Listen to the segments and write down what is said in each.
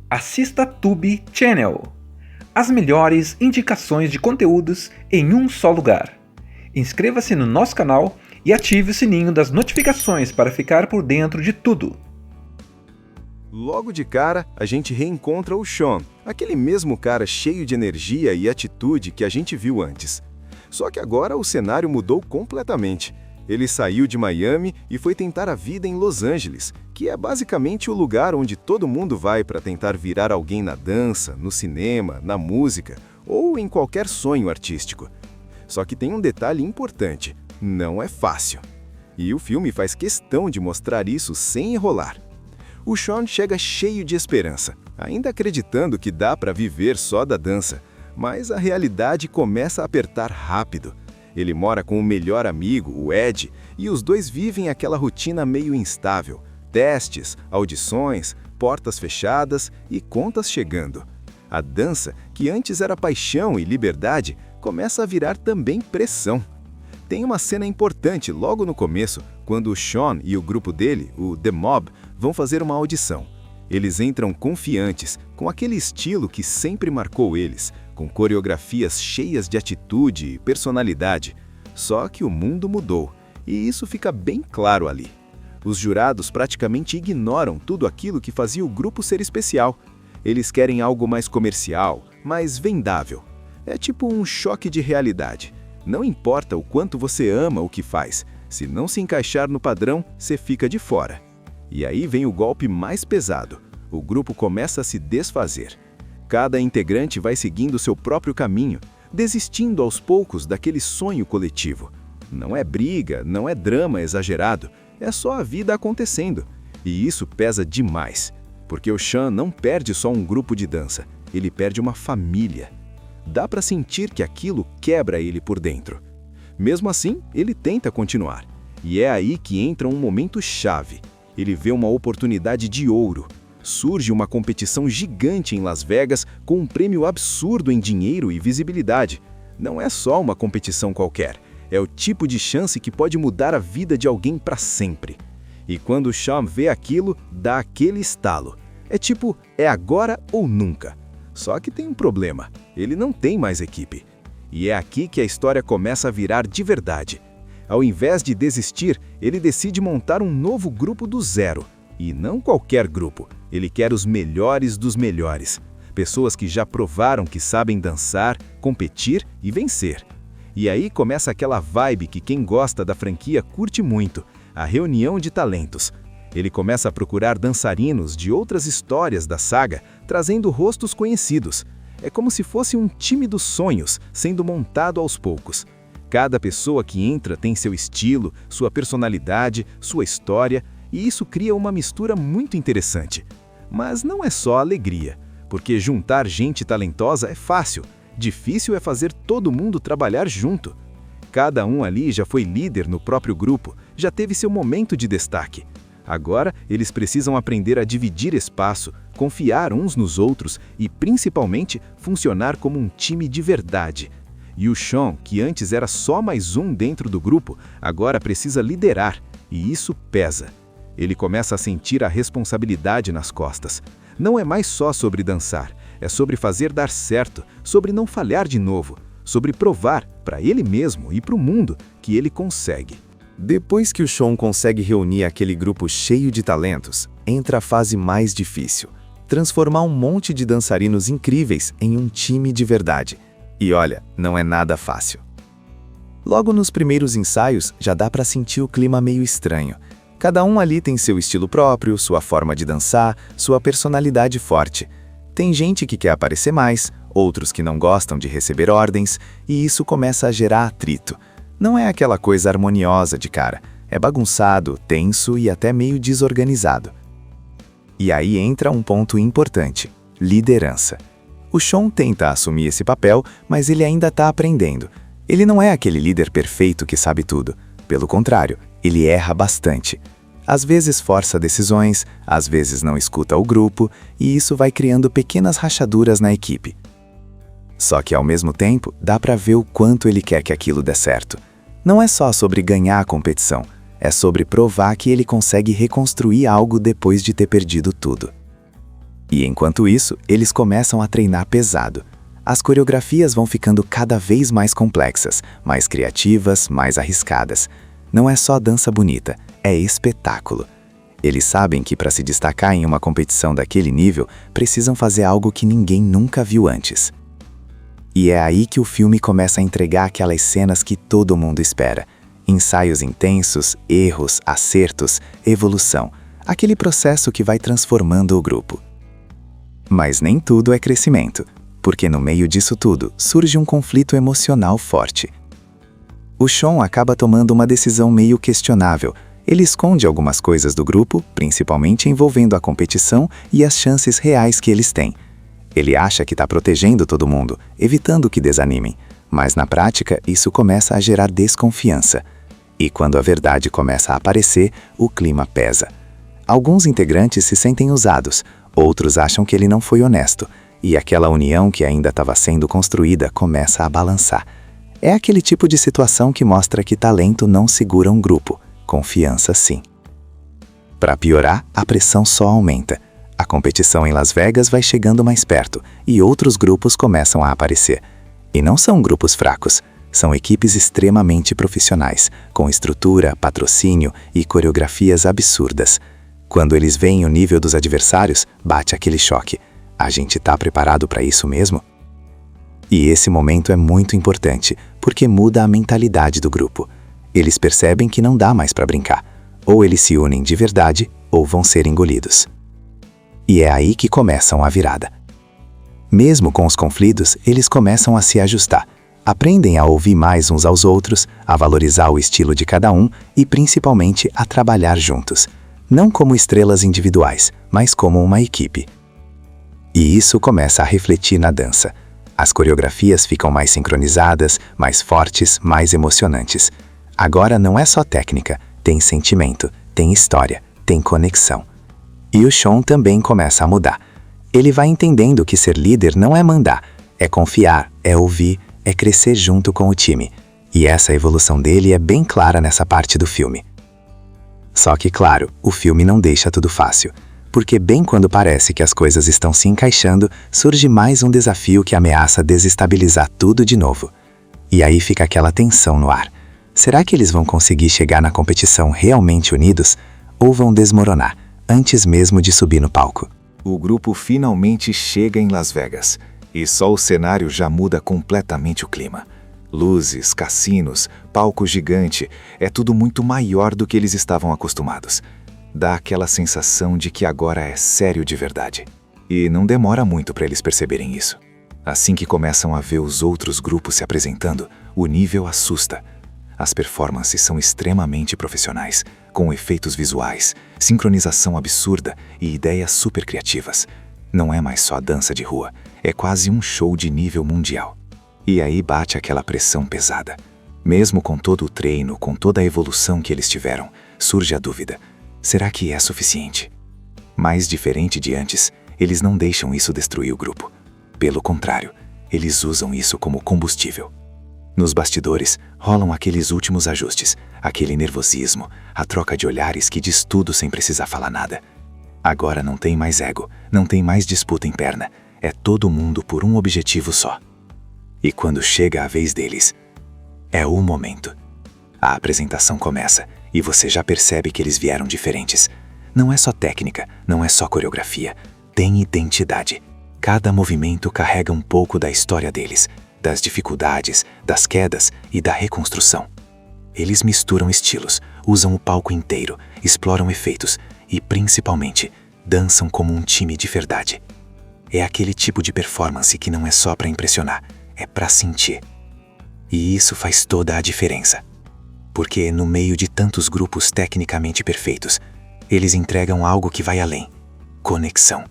Assista Tube Channel. As melhores indicações de conteúdos em um só lugar. Inscreva-se no nosso canal e ative o sininho das notificações para ficar por dentro de tudo. Logo de cara, a gente reencontra o Sean, aquele mesmo cara cheio de energia e atitude que a gente viu antes. Só que agora o cenário mudou completamente. Ele saiu de Miami e foi tentar a vida em Los Angeles, que é basicamente o lugar onde todo mundo vai para tentar virar alguém na dança, no cinema, na música ou em qualquer sonho artístico. Só que tem um detalhe importante: não é fácil. E o filme faz questão de mostrar isso sem enrolar. O Sean chega cheio de esperança, ainda acreditando que dá para viver só da dança, mas a realidade começa a apertar rápido. Ele mora com o melhor amigo, o Ed, e os dois vivem aquela rotina meio instável. Testes, audições, portas fechadas e contas chegando. A dança, que antes era paixão e liberdade, começa a virar também pressão. Tem uma cena importante logo no começo, quando o Sean e o grupo dele, o The Mob, vão fazer uma audição. Eles entram confiantes, com aquele estilo que sempre marcou eles, com coreografias cheias de atitude e personalidade. Só que o mundo mudou, e isso fica bem claro ali. Os jurados praticamente ignoram tudo aquilo que fazia o grupo ser especial. Eles querem algo mais comercial, mais vendável. É tipo um choque de realidade. Não importa o quanto você ama o que faz, se não se encaixar no padrão, você fica de fora. E aí vem o golpe mais pesado. O grupo começa a se desfazer. Cada integrante vai seguindo seu próprio caminho, desistindo aos poucos daquele sonho coletivo. Não é briga, não é drama exagerado, é só a vida acontecendo. E isso pesa demais, porque o Sean não perde só um grupo de dança, ele perde uma família. Dá para sentir que aquilo quebra ele por dentro. Mesmo assim, ele tenta continuar. E é aí que entra um momento chave. Ele vê uma oportunidade de ouro. Surge uma competição gigante em Las Vegas com um prêmio absurdo em dinheiro e visibilidade. Não é só uma competição qualquer, é o tipo de chance que pode mudar a vida de alguém para sempre. E quando o Sean vê aquilo, dá aquele estalo. É tipo, é agora ou nunca. Só que tem um problema, ele não tem mais equipe. E é aqui que a história começa a virar de verdade. Ao invés de desistir, ele decide montar um novo grupo do zero. E não qualquer grupo, ele quer os melhores dos melhores. Pessoas que já provaram que sabem dançar, competir e vencer. E aí começa aquela vibe que quem gosta da franquia curte muito, a reunião de talentos. Ele começa a procurar dançarinos de outras histórias da saga, trazendo rostos conhecidos. É como se fosse um time dos sonhos, sendo montado aos poucos. Cada pessoa que entra tem seu estilo, sua personalidade, sua história, e isso cria uma mistura muito interessante. Mas não é só alegria, porque juntar gente talentosa é fácil, difícil é fazer todo mundo trabalhar junto. Cada um ali já foi líder no próprio grupo, já teve seu momento de destaque. Agora, eles precisam aprender a dividir espaço, confiar uns nos outros e, principalmente, funcionar como um time de verdade. E o Sean, que antes era só mais um dentro do grupo, agora precisa liderar, e isso pesa. Ele começa a sentir a responsabilidade nas costas. Não é mais só sobre dançar, é sobre fazer dar certo, sobre não falhar de novo, sobre provar, para ele mesmo e para o mundo, que ele consegue. Depois que o Sean consegue reunir aquele grupo cheio de talentos, entra a fase mais difícil: transformar um monte de dançarinos incríveis em um time de verdade. E olha, não é nada fácil. Logo nos primeiros ensaios, já dá para sentir o clima meio estranho. Cada um ali tem seu estilo próprio, sua forma de dançar, sua personalidade forte. Tem gente que quer aparecer mais, outros que não gostam de receber ordens, e isso começa a gerar atrito. Não é aquela coisa harmoniosa de cara, é bagunçado, tenso e até meio desorganizado. E aí entra um ponto importante: liderança. O Sean tenta assumir esse papel, mas ele ainda está aprendendo. Ele não é aquele líder perfeito que sabe tudo. Pelo contrário, ele erra bastante. Às vezes força decisões, às vezes não escuta o grupo, e isso vai criando pequenas rachaduras na equipe. Só que ao mesmo tempo, dá para ver o quanto ele quer que aquilo dê certo. Não é só sobre ganhar a competição, é sobre provar que ele consegue reconstruir algo depois de ter perdido tudo. E enquanto isso, eles começam a treinar pesado. As coreografias vão ficando cada vez mais complexas, mais criativas, mais arriscadas. Não é só dança bonita, é espetáculo. Eles sabem que para se destacar em uma competição daquele nível, precisam fazer algo que ninguém nunca viu antes. E é aí que o filme começa a entregar aquelas cenas que todo mundo espera. Ensaios intensos, erros, acertos, evolução. Aquele processo que vai transformando o grupo. Mas nem tudo é crescimento, porque no meio disso tudo surge um conflito emocional forte. O Shawn acaba tomando uma decisão meio questionável. Ele esconde algumas coisas do grupo, principalmente envolvendo a competição e as chances reais que eles têm. Ele acha que está protegendo todo mundo, evitando que desanimem, mas na prática isso começa a gerar desconfiança. E quando a verdade começa a aparecer, o clima pesa. Alguns integrantes se sentem usados, outros acham que ele não foi honesto, e aquela união que ainda estava sendo construída começa a balançar. É aquele tipo de situação que mostra que talento não segura um grupo, confiança sim. Para piorar, a pressão só aumenta. A competição em Las Vegas vai chegando mais perto e outros grupos começam a aparecer. E não são grupos fracos, são equipes extremamente profissionais, com estrutura, patrocínio e coreografias absurdas. Quando eles veem o nível dos adversários, bate aquele choque. A gente tá preparado para isso mesmo? E esse momento é muito importante, porque muda a mentalidade do grupo. Eles percebem que não dá mais para brincar. Ou eles se unem de verdade, ou vão ser engolidos. E é aí que começam a virada. Mesmo com os conflitos, eles começam a se ajustar. Aprendem a ouvir mais uns aos outros, a valorizar o estilo de cada um e, principalmente, a trabalhar juntos. Não como estrelas individuais, mas como uma equipe. E isso começa a refletir na dança. As coreografias ficam mais sincronizadas, mais fortes, mais emocionantes. Agora não é só técnica, tem sentimento, tem história, tem conexão. E o Shawn também começa a mudar. Ele vai entendendo que ser líder não é mandar, é confiar, é ouvir, é crescer junto com o time. E essa evolução dele é bem clara nessa parte do filme. Só que, claro, o filme não deixa tudo fácil. Porque bem quando parece que as coisas estão se encaixando, surge mais um desafio que ameaça desestabilizar tudo de novo. E aí fica aquela tensão no ar. Será que eles vão conseguir chegar na competição realmente unidos? Ou vão desmoronar, antes mesmo de subir no palco? O grupo finalmente chega em Las Vegas, e só o cenário já muda completamente o clima. Luzes, cassinos, palco gigante, é tudo muito maior do que eles estavam acostumados. Dá aquela sensação de que agora é sério de verdade. E não demora muito para eles perceberem isso. Assim que começam a ver os outros grupos se apresentando, o nível assusta. As performances são extremamente profissionais, com efeitos visuais, sincronização absurda e ideias super criativas. Não é mais só dança de rua, é quase um show de nível mundial. E aí bate aquela pressão pesada. Mesmo com todo o treino, com toda a evolução que eles tiveram, surge a dúvida: será que é suficiente? Mas diferente de antes, eles não deixam isso destruir o grupo. Pelo contrário, eles usam isso como combustível. Nos bastidores, rolam aqueles últimos ajustes, aquele nervosismo, a troca de olhares que diz tudo sem precisar falar nada. Agora não tem mais ego, não tem mais disputa interna, é todo mundo por um objetivo só. E quando chega a vez deles, é o momento. A apresentação começa e você já percebe que eles vieram diferentes. Não é só técnica, não é só coreografia, tem identidade. Cada movimento carrega um pouco da história deles, das dificuldades, das quedas e da reconstrução. Eles misturam estilos, usam o palco inteiro, exploram efeitos e, principalmente, dançam como um time de verdade. É aquele tipo de performance que não é só para impressionar, é para sentir. E isso faz toda a diferença. Porque no meio de tantos grupos tecnicamente perfeitos, eles entregam algo que vai além: conexão.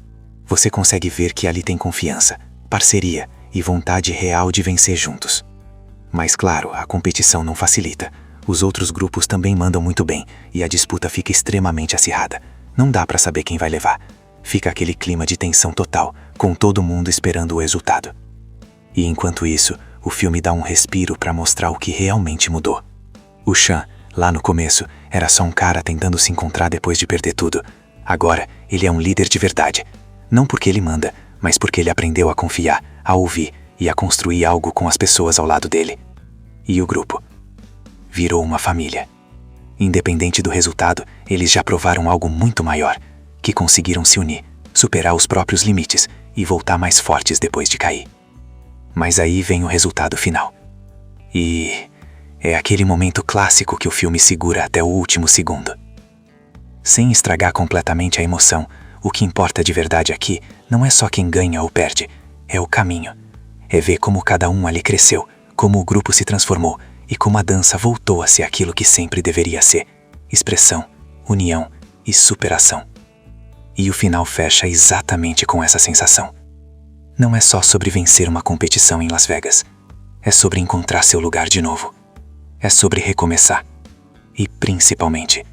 Você consegue ver que ali tem confiança, parceria e vontade real de vencer juntos. Mas claro, a competição não facilita. Os outros grupos também mandam muito bem e a disputa fica extremamente acirrada. Não dá para saber quem vai levar. Fica aquele clima de tensão total, com todo mundo esperando o resultado. E enquanto isso, o filme dá um respiro para mostrar o que realmente mudou. O Shawn, lá no começo, era só um cara tentando se encontrar depois de perder tudo. Agora, ele é um líder de verdade. Não porque ele manda, mas porque ele aprendeu a confiar, a ouvir e a construir algo com as pessoas ao lado dele. E o grupo virou uma família. Independente do resultado, eles já provaram algo muito maior, que conseguiram se unir, superar os próprios limites e voltar mais fortes depois de cair. Mas aí vem o resultado final. E é aquele momento clássico que o filme segura até o último segundo. Sem estragar completamente a emoção, o que importa de verdade aqui não é só quem ganha ou perde, é o caminho. É ver como cada um ali cresceu, como o grupo se transformou e como a dança voltou a ser aquilo que sempre deveria ser: expressão, união e superação. E o final fecha exatamente com essa sensação. Não é só sobre vencer uma competição em Las Vegas. É sobre encontrar seu lugar de novo. É sobre recomeçar. E, principalmente,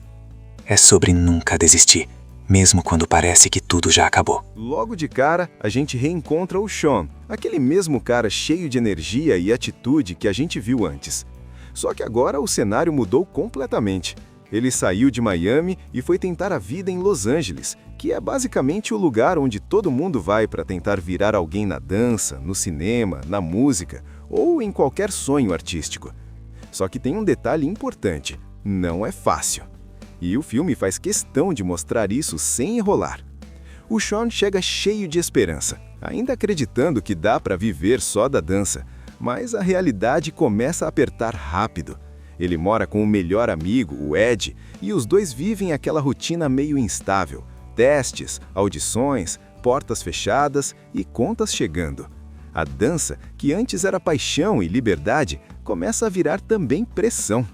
é sobre nunca desistir, mesmo quando parece que tudo já acabou. Logo de cara, a gente reencontra o Sean, aquele mesmo cara cheio de energia e atitude que a gente viu antes. Só que agora o cenário mudou completamente. Ele saiu de Miami e foi tentar a vida em Los Angeles, que é basicamente o lugar onde todo mundo vai para tentar virar alguém na dança, no cinema, na música ou em qualquer sonho artístico. Só que tem um detalhe importante: não é fácil. E o filme faz questão de mostrar isso sem enrolar. O Sean chega cheio de esperança, ainda acreditando que dá para viver só da dança, mas a realidade começa a apertar rápido. Ele mora com o melhor amigo, o Ed, e os dois vivem aquela rotina meio instável. Testes, audições, portas fechadas e contas chegando. A dança, que antes era paixão e liberdade, começa a virar também pressão.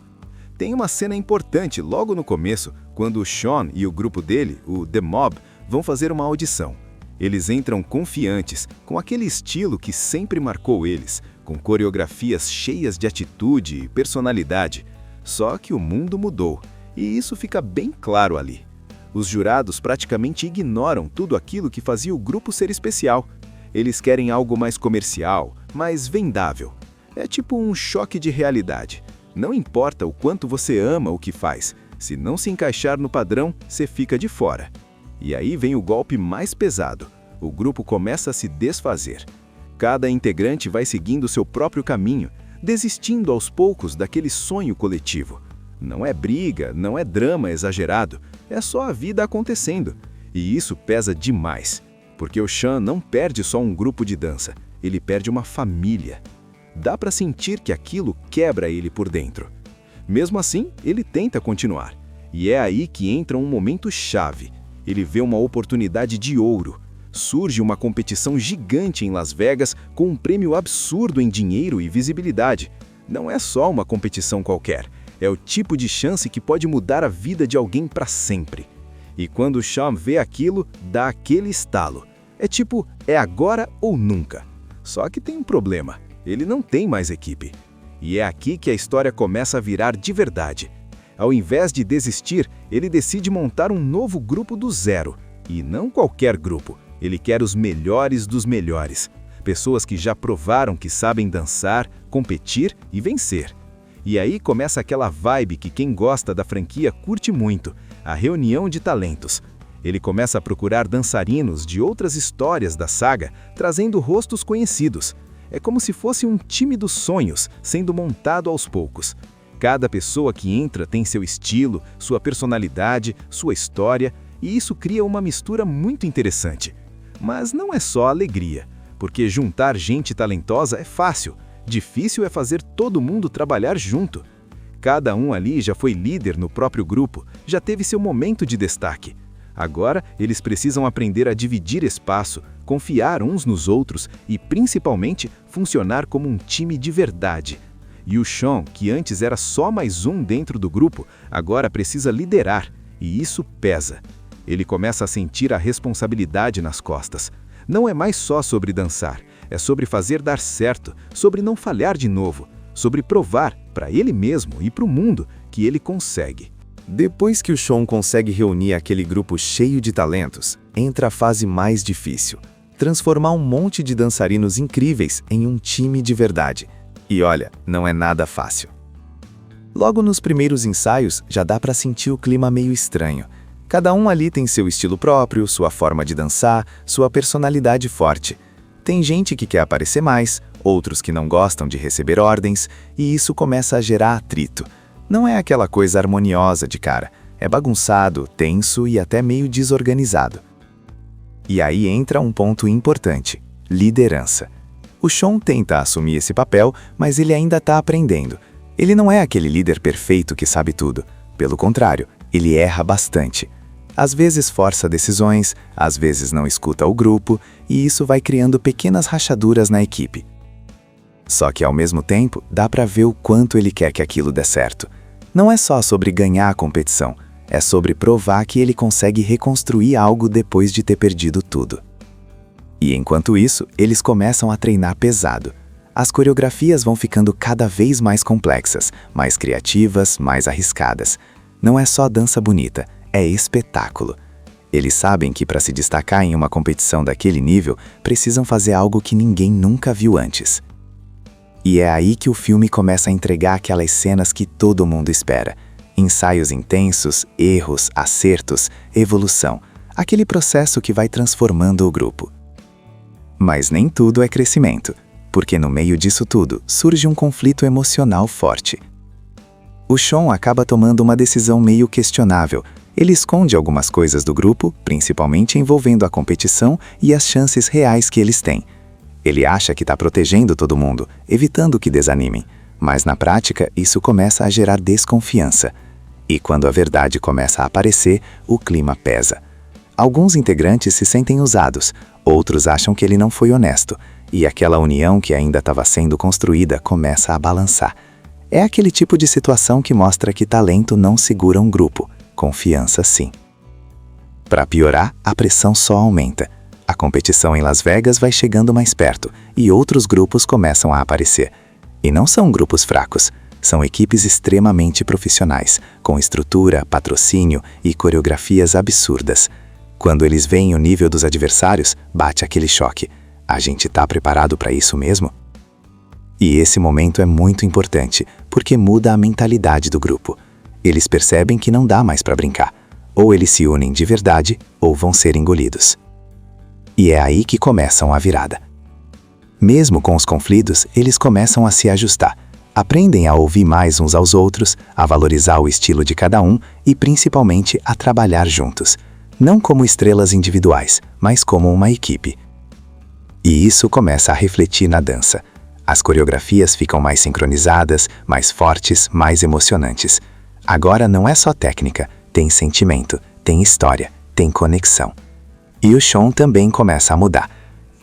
Tem uma cena importante logo no começo, quando o Sean e o grupo dele, o The Mob, vão fazer uma audição. Eles entram confiantes, com aquele estilo que sempre marcou eles, com coreografias cheias de atitude e personalidade. Só que o mundo mudou, e isso fica bem claro ali. Os jurados praticamente ignoram tudo aquilo que fazia o grupo ser especial. Eles querem algo mais comercial, mais vendável. É tipo um choque de realidade. Não importa o quanto você ama o que faz, se não se encaixar no padrão, você fica de fora. E aí vem o golpe mais pesado. O grupo começa a se desfazer. Cada integrante vai seguindo seu próprio caminho, desistindo aos poucos daquele sonho coletivo. Não é briga, não é drama exagerado, é só a vida acontecendo. E isso pesa demais, porque o Sean não perde só um grupo de dança, ele perde uma família. Dá para sentir que aquilo quebra ele por dentro. Mesmo assim, ele tenta continuar. E é aí que entra um momento chave. Ele vê uma oportunidade de ouro. Surge uma competição gigante em Las Vegas com um prêmio absurdo em dinheiro e visibilidade. Não é só uma competição qualquer, é o tipo de chance que pode mudar a vida de alguém para sempre. E quando o Sean vê aquilo, dá aquele estalo. É tipo, é agora ou nunca. Só que tem um problema, ele não tem mais equipe. E é aqui que a história começa a virar de verdade. Ao invés de desistir, ele decide montar um novo grupo do zero. E não qualquer grupo. Ele quer os melhores dos melhores. Pessoas que já provaram que sabem dançar, competir e vencer. E aí começa aquela vibe que quem gosta da franquia curte muito, a reunião de talentos. Ele começa a procurar dançarinos de outras histórias da saga, trazendo rostos conhecidos. É como se fosse um time dos sonhos, sendo montado aos poucos. Cada pessoa que entra tem seu estilo, sua personalidade, sua história, e isso cria uma mistura muito interessante. Mas não é só alegria, porque juntar gente talentosa é fácil, difícil é fazer todo mundo trabalhar junto. Cada um ali já foi líder no próprio grupo, já teve seu momento de destaque. Agora, eles precisam aprender a dividir espaço, confiar uns nos outros e, principalmente, funcionar como um time de verdade. E o Sean, que antes era só mais um dentro do grupo, agora precisa liderar, e isso pesa. Ele começa a sentir a responsabilidade nas costas. Não é mais só sobre dançar, é sobre fazer dar certo, sobre não falhar de novo, sobre provar para ele mesmo e para o mundo que ele consegue. Depois que o Sean consegue reunir aquele grupo cheio de talentos, entra a fase mais difícil: transformar um monte de dançarinos incríveis em um time de verdade. E olha, não é nada fácil. Logo nos primeiros ensaios, já dá para sentir o clima meio estranho. Cada um ali tem seu estilo próprio, sua forma de dançar, sua personalidade forte. Tem gente que quer aparecer mais, outros que não gostam de receber ordens, e isso começa a gerar atrito. Não é aquela coisa harmoniosa de cara, é bagunçado, tenso e até meio desorganizado. E aí entra um ponto importante: liderança. O Sean tenta assumir esse papel, mas ele ainda está aprendendo. Ele não é aquele líder perfeito que sabe tudo. Pelo contrário, ele erra bastante. Às vezes força decisões, às vezes não escuta o grupo, e isso vai criando pequenas rachaduras na equipe. Só que ao mesmo tempo, dá para ver o quanto ele quer que aquilo dê certo. Não é só sobre ganhar a competição, é sobre provar que ele consegue reconstruir algo depois de ter perdido tudo. E enquanto isso, eles começam a treinar pesado. As coreografias vão ficando cada vez mais complexas, mais criativas, mais arriscadas. Não é só dança bonita, é espetáculo. Eles sabem que para se destacar em uma competição daquele nível, precisam fazer algo que ninguém nunca viu antes. E é aí que o filme começa a entregar aquelas cenas que todo mundo espera. Ensaios intensos, erros, acertos, evolução. Aquele processo que vai transformando o grupo. Mas nem tudo é crescimento, porque no meio disso tudo surge um conflito emocional forte. O Sean acaba tomando uma decisão meio questionável. Ele esconde algumas coisas do grupo, principalmente envolvendo a competição e as chances reais que eles têm. Ele acha que está protegendo todo mundo, evitando que desanimem, mas na prática isso começa a gerar desconfiança. E quando a verdade começa a aparecer, o clima pesa. Alguns integrantes se sentem usados, outros acham que ele não foi honesto, e aquela união que ainda estava sendo construída começa a balançar. É aquele tipo de situação que mostra que talento não segura um grupo, confiança sim. Para piorar, a pressão só aumenta. A competição em Las Vegas vai chegando mais perto e outros grupos começam a aparecer. E não são grupos fracos, são equipes extremamente profissionais, com estrutura, patrocínio e coreografias absurdas. Quando eles veem o nível dos adversários, bate aquele choque. A gente está preparado para isso mesmo? E esse momento é muito importante, porque muda a mentalidade do grupo. Eles percebem que não dá mais para brincar. Ou eles se unem de verdade, ou vão ser engolidos. E é aí que começam a virada. Mesmo com os conflitos, eles começam a se ajustar. Aprendem a ouvir mais uns aos outros, a valorizar o estilo de cada um e, principalmente, a trabalhar juntos. Não como estrelas individuais, mas como uma equipe. E isso começa a refletir na dança. As coreografias ficam mais sincronizadas, mais fortes, mais emocionantes. Agora não é só técnica, tem sentimento, tem história, tem conexão. E o Sean também começa a mudar.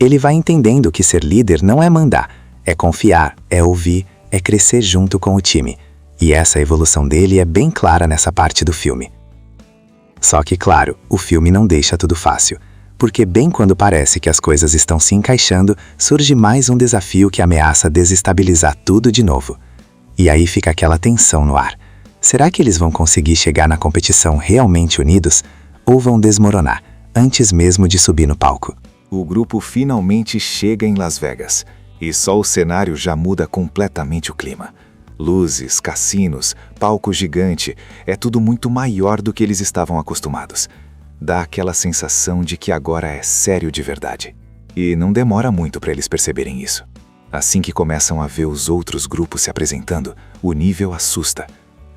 Ele vai entendendo que ser líder não é mandar, é confiar, é ouvir, é crescer junto com o time. E essa evolução dele é bem clara nessa parte do filme. Só que, claro, o filme não deixa tudo fácil. Porque bem quando parece que as coisas estão se encaixando, surge mais um desafio que ameaça desestabilizar tudo de novo. E aí fica aquela tensão no ar. Será que eles vão conseguir chegar na competição realmente unidos? Ou vão desmoronar, antes mesmo de subir no palco? O grupo finalmente chega em Las Vegas. E só o cenário já muda completamente o clima. Luzes, cassinos, palco gigante, é tudo muito maior do que eles estavam acostumados. Dá aquela sensação de que agora é sério de verdade. E não demora muito para eles perceberem isso. Assim que começam a ver os outros grupos se apresentando, o nível assusta.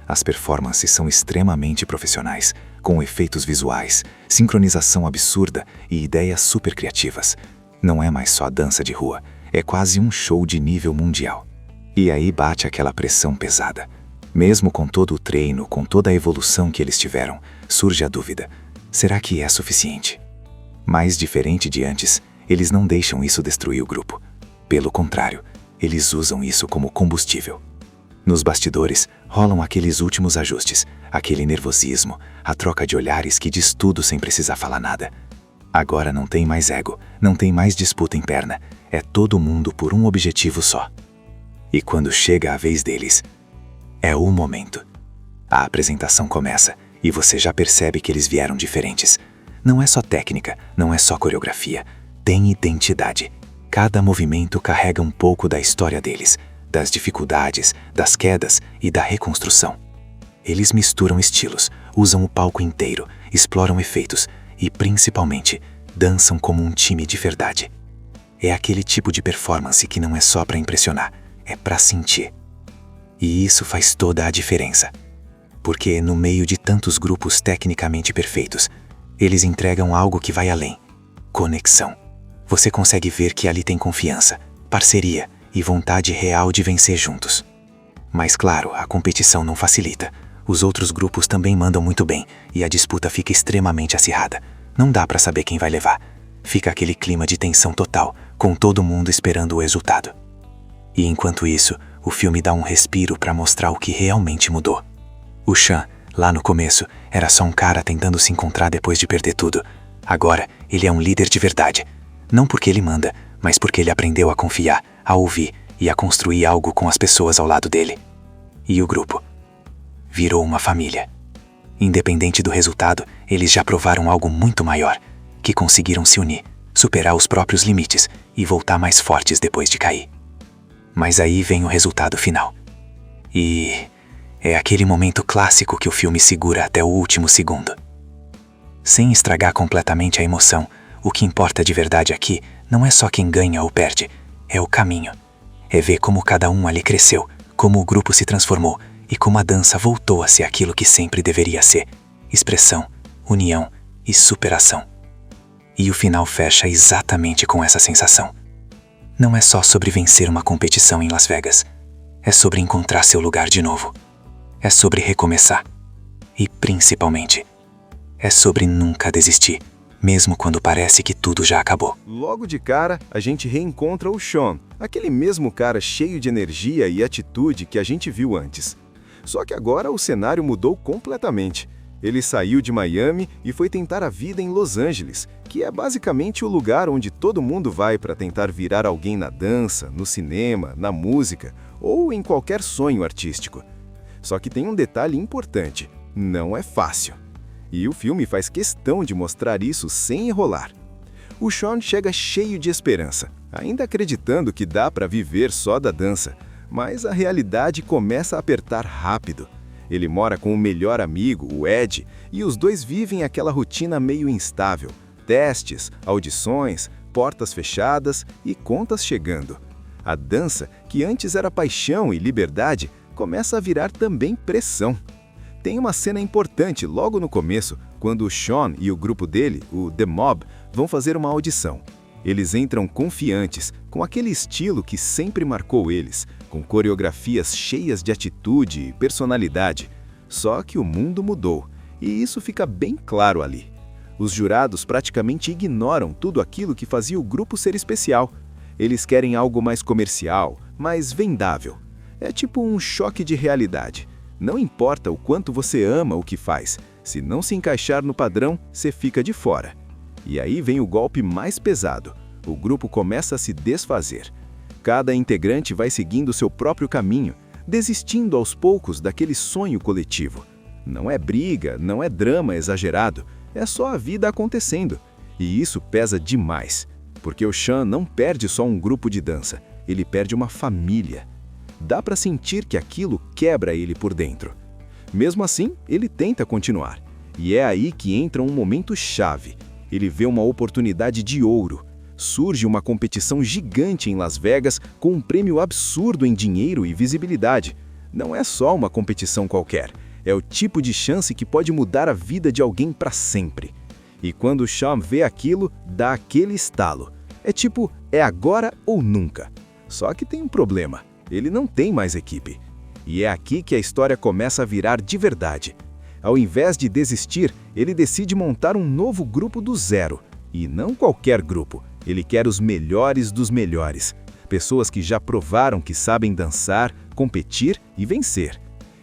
As performances são extremamente profissionais, com efeitos visuais, sincronização absurda e ideias super criativas. Não é mais só dança de rua, é quase um show de nível mundial. E aí bate aquela pressão pesada. Mesmo com todo o treino, com toda a evolução que eles tiveram, surge a dúvida. Será que é suficiente? Mas diferente de antes, eles não deixam isso destruir o grupo. Pelo contrário, eles usam isso como combustível. Nos bastidores, rolam aqueles últimos ajustes, aquele nervosismo, a troca de olhares que diz tudo sem precisar falar nada. Agora não tem mais ego, não tem mais disputa interna, é todo mundo por um objetivo só. E quando chega a vez deles, é o momento. A apresentação começa e você já percebe que eles vieram diferentes. Não é só técnica, não é só coreografia, tem identidade. Cada movimento carrega um pouco da história deles, das dificuldades, das quedas e da reconstrução. Eles misturam estilos, usam o palco inteiro, exploram efeitos e, principalmente, dançam como um time de verdade. É aquele tipo de performance que não é só para impressionar, é para sentir. E isso faz toda a diferença. Porque, no meio de tantos grupos tecnicamente perfeitos, eles entregam algo que vai além: conexão. Você consegue ver que ali tem confiança, parceria e vontade real de vencer juntos. Mas claro, a competição não facilita. Os outros grupos também mandam muito bem e a disputa fica extremamente acirrada. Não dá para saber quem vai levar. Fica aquele clima de tensão total, com todo mundo esperando o resultado. E enquanto isso, o filme dá um respiro para mostrar o que realmente mudou. O Sean, lá no começo, era só um cara tentando se encontrar depois de perder tudo. Agora, ele é um líder de verdade. Não porque ele manda, mas porque ele aprendeu a confiar, a ouvir e a construir algo com as pessoas ao lado dele. E o grupo virou uma família. Independente do resultado, eles já provaram algo muito maior, que conseguiram se unir, superar os próprios limites e voltar mais fortes depois de cair. Mas aí vem o resultado final. E é aquele momento clássico que o filme segura até o último segundo. Sem estragar completamente a emoção, o que importa de verdade aqui não é só quem ganha ou perde, é o caminho. É ver como cada um ali cresceu, como o grupo se transformou e como a dança voltou a ser aquilo que sempre deveria ser: expressão, união e superação. E o final fecha exatamente com essa sensação. Não é só sobre vencer uma competição em Las Vegas. É sobre encontrar seu lugar de novo. É sobre recomeçar. E, principalmente, é sobre nunca desistir, mesmo quando parece que tudo já acabou. Logo de cara, a gente reencontra o Sean, aquele mesmo cara cheio de energia e atitude que a gente viu antes. Só que agora o cenário mudou completamente. Ele saiu de Miami e foi tentar a vida em Los Angeles, que é basicamente o lugar onde todo mundo vai para tentar virar alguém na dança, no cinema, na música ou em qualquer sonho artístico. Só que tem um detalhe importante: não é fácil. E o filme faz questão de mostrar isso sem enrolar. O Sean chega cheio de esperança, ainda acreditando que dá para viver só da dança, mas a realidade começa a apertar rápido. Ele mora com o melhor amigo, o Ed, e os dois vivem aquela rotina meio instável: testes, audições, portas fechadas e contas chegando. A dança, que antes era paixão e liberdade, começa a virar também pressão. Tem uma cena importante logo no começo, quando o Sean e o grupo dele, o The Mob, vão fazer uma audição. Eles entram confiantes, com aquele estilo que sempre marcou eles, com coreografias cheias de atitude e personalidade. Só que o mundo mudou, e isso fica bem claro ali. Os jurados praticamente ignoram tudo aquilo que fazia o grupo ser especial. Eles querem algo mais comercial, mais vendável. É tipo um choque de realidade. Não importa o quanto você ama o que faz, se não se encaixar no padrão, você fica de fora. E aí vem o golpe mais pesado. O grupo começa a se desfazer. Cada integrante vai seguindo seu próprio caminho, desistindo aos poucos daquele sonho coletivo. Não é briga, não é drama exagerado, é só a vida acontecendo. E isso pesa demais, porque o Sean não perde só um grupo de dança, ele perde uma família. Dá para sentir que aquilo quebra ele por dentro. Mesmo assim, ele tenta continuar. E é aí que entra um momento chave. Ele vê uma oportunidade de ouro. Surge uma competição gigante em Las Vegas com um prêmio absurdo em dinheiro e visibilidade. Não é só uma competição qualquer. É o tipo de chance que pode mudar a vida de alguém para sempre. E quando o Sean vê aquilo, dá aquele estalo. É tipo, é agora ou nunca. Só que tem um problema. Ele não tem mais equipe. E é aqui que a história começa a virar de verdade. Ao invés de desistir, ele decide montar um novo grupo do zero. E não qualquer grupo. Ele quer os melhores dos melhores. Pessoas que já provaram que sabem dançar, competir e vencer.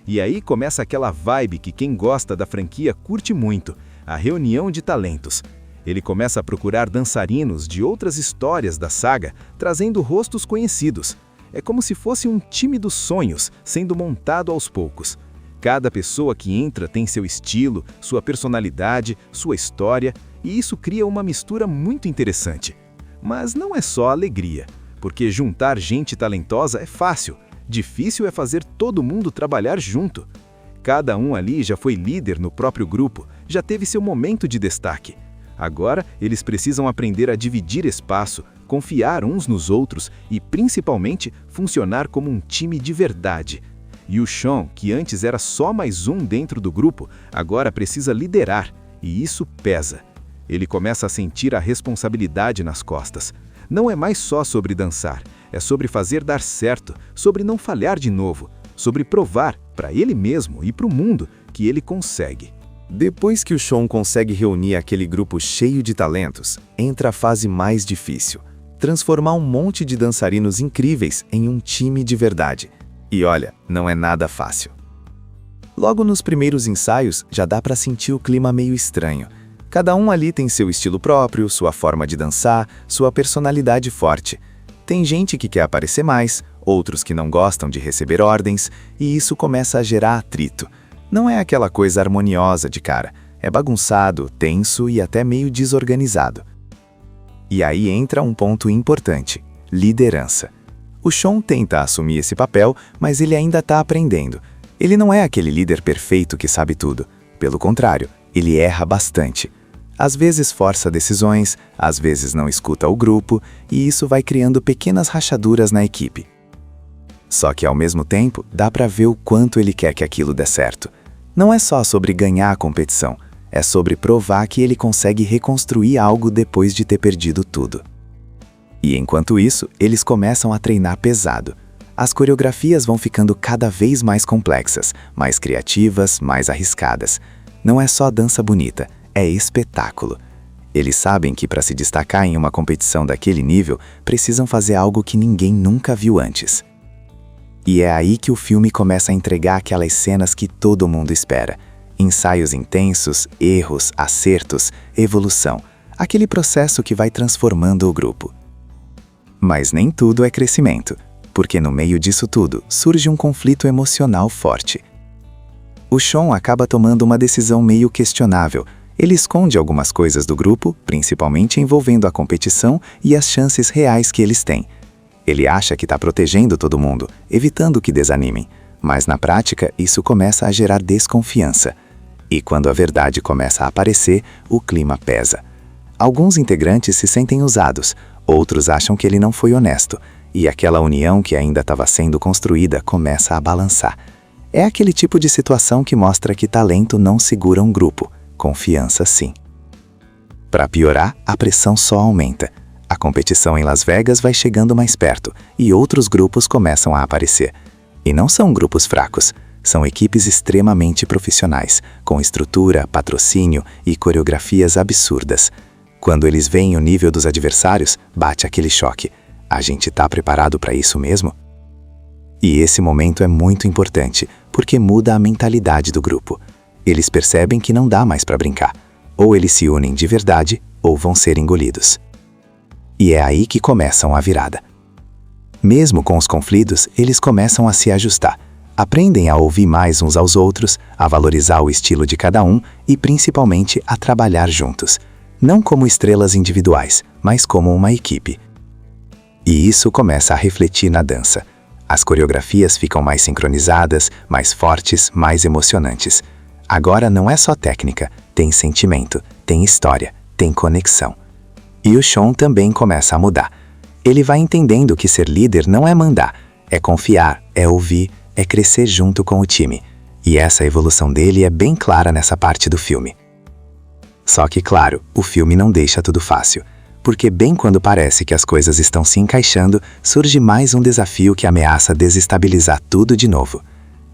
E aí começa aquela vibe que quem gosta da franquia curte muito, a reunião de talentos. Ele começa a procurar dançarinos de outras histórias da saga, trazendo rostos conhecidos. É como se fosse um time dos sonhos, sendo montado aos poucos. Cada pessoa que entra tem seu estilo, sua personalidade, sua história, e isso cria uma mistura muito interessante. Mas não é só alegria, porque juntar gente talentosa é fácil, difícil é fazer todo mundo trabalhar junto. Cada um ali já foi líder no próprio grupo, já teve seu momento de destaque. Agora, eles precisam aprender a dividir espaço, confiar uns nos outros e, principalmente, funcionar como um time de verdade. E o Sean, que antes era só mais um dentro do grupo, agora precisa liderar, e isso pesa. Ele começa a sentir a responsabilidade nas costas. Não é mais só sobre dançar, é sobre fazer dar certo, sobre não falhar de novo, sobre provar, para ele mesmo e para o mundo, que ele consegue. Depois que o Sean consegue reunir aquele grupo cheio de talentos, entra a fase mais difícil: transformar um monte de dançarinos incríveis em um time de verdade. E olha, não é nada fácil. Logo nos primeiros ensaios, já dá para sentir o clima meio estranho. Cada um ali tem seu estilo próprio, sua forma de dançar, sua personalidade forte. Tem gente que quer aparecer mais, outros que não gostam de receber ordens, e isso começa a gerar atrito. Não é aquela coisa harmoniosa de cara, é bagunçado, tenso e até meio desorganizado. E aí entra um ponto importante: liderança. O Sean tenta assumir esse papel, mas ele ainda está aprendendo. Ele não é aquele líder perfeito que sabe tudo. Pelo contrário, ele erra bastante. Às vezes força decisões, às vezes não escuta o grupo, e isso vai criando pequenas rachaduras na equipe. Só que ao mesmo tempo, dá para ver o quanto ele quer que aquilo dê certo. Não é só sobre ganhar a competição, é sobre provar que ele consegue reconstruir algo depois de ter perdido tudo. E enquanto isso, eles começam a treinar pesado. As coreografias vão ficando cada vez mais complexas, mais criativas, mais arriscadas. Não é só dança bonita, é espetáculo. Eles sabem que para se destacar em uma competição daquele nível, precisam fazer algo que ninguém nunca viu antes. E é aí que o filme começa a entregar aquelas cenas que todo mundo espera. Ensaios intensos, erros, acertos, evolução. Aquele processo que vai transformando o grupo. Mas nem tudo é crescimento, porque no meio disso tudo surge um conflito emocional forte. O Sean acaba tomando uma decisão meio questionável. Ele esconde algumas coisas do grupo, principalmente envolvendo a competição e as chances reais que eles têm. Ele acha que está protegendo todo mundo, evitando que desanimem, mas na prática isso começa a gerar desconfiança. E quando a verdade começa a aparecer, o clima pesa. Alguns integrantes se sentem usados, outros acham que ele não foi honesto, e aquela união que ainda estava sendo construída começa a balançar. É aquele tipo de situação que mostra que talento não segura um grupo, confiança sim. Para piorar, a pressão só aumenta. A competição em Las Vegas vai chegando mais perto e outros grupos começam a aparecer. E não são grupos fracos, são equipes extremamente profissionais, com estrutura, patrocínio e coreografias absurdas. Quando eles veem o nível dos adversários, bate aquele choque. A gente tá preparado para isso mesmo? E esse momento é muito importante, porque muda a mentalidade do grupo. Eles percebem que não dá mais para brincar. Ou eles se unem de verdade, ou vão ser engolidos. E é aí que começam a virada. Mesmo com os conflitos, eles começam a se ajustar. Aprendem a ouvir mais uns aos outros, a valorizar o estilo de cada um e, principalmente, a trabalhar juntos. Não como estrelas individuais, mas como uma equipe. E isso começa a refletir na dança. As coreografias ficam mais sincronizadas, mais fortes, mais emocionantes. Agora não é só técnica, tem sentimento, tem história, tem conexão. E o Sean também começa a mudar. Ele vai entendendo que ser líder não é mandar, é confiar, é ouvir, é crescer junto com o time. E essa evolução dele é bem clara nessa parte do filme. Só que, claro, o filme não deixa tudo fácil, porque bem quando parece que as coisas estão se encaixando, surge mais um desafio que ameaça desestabilizar tudo de novo.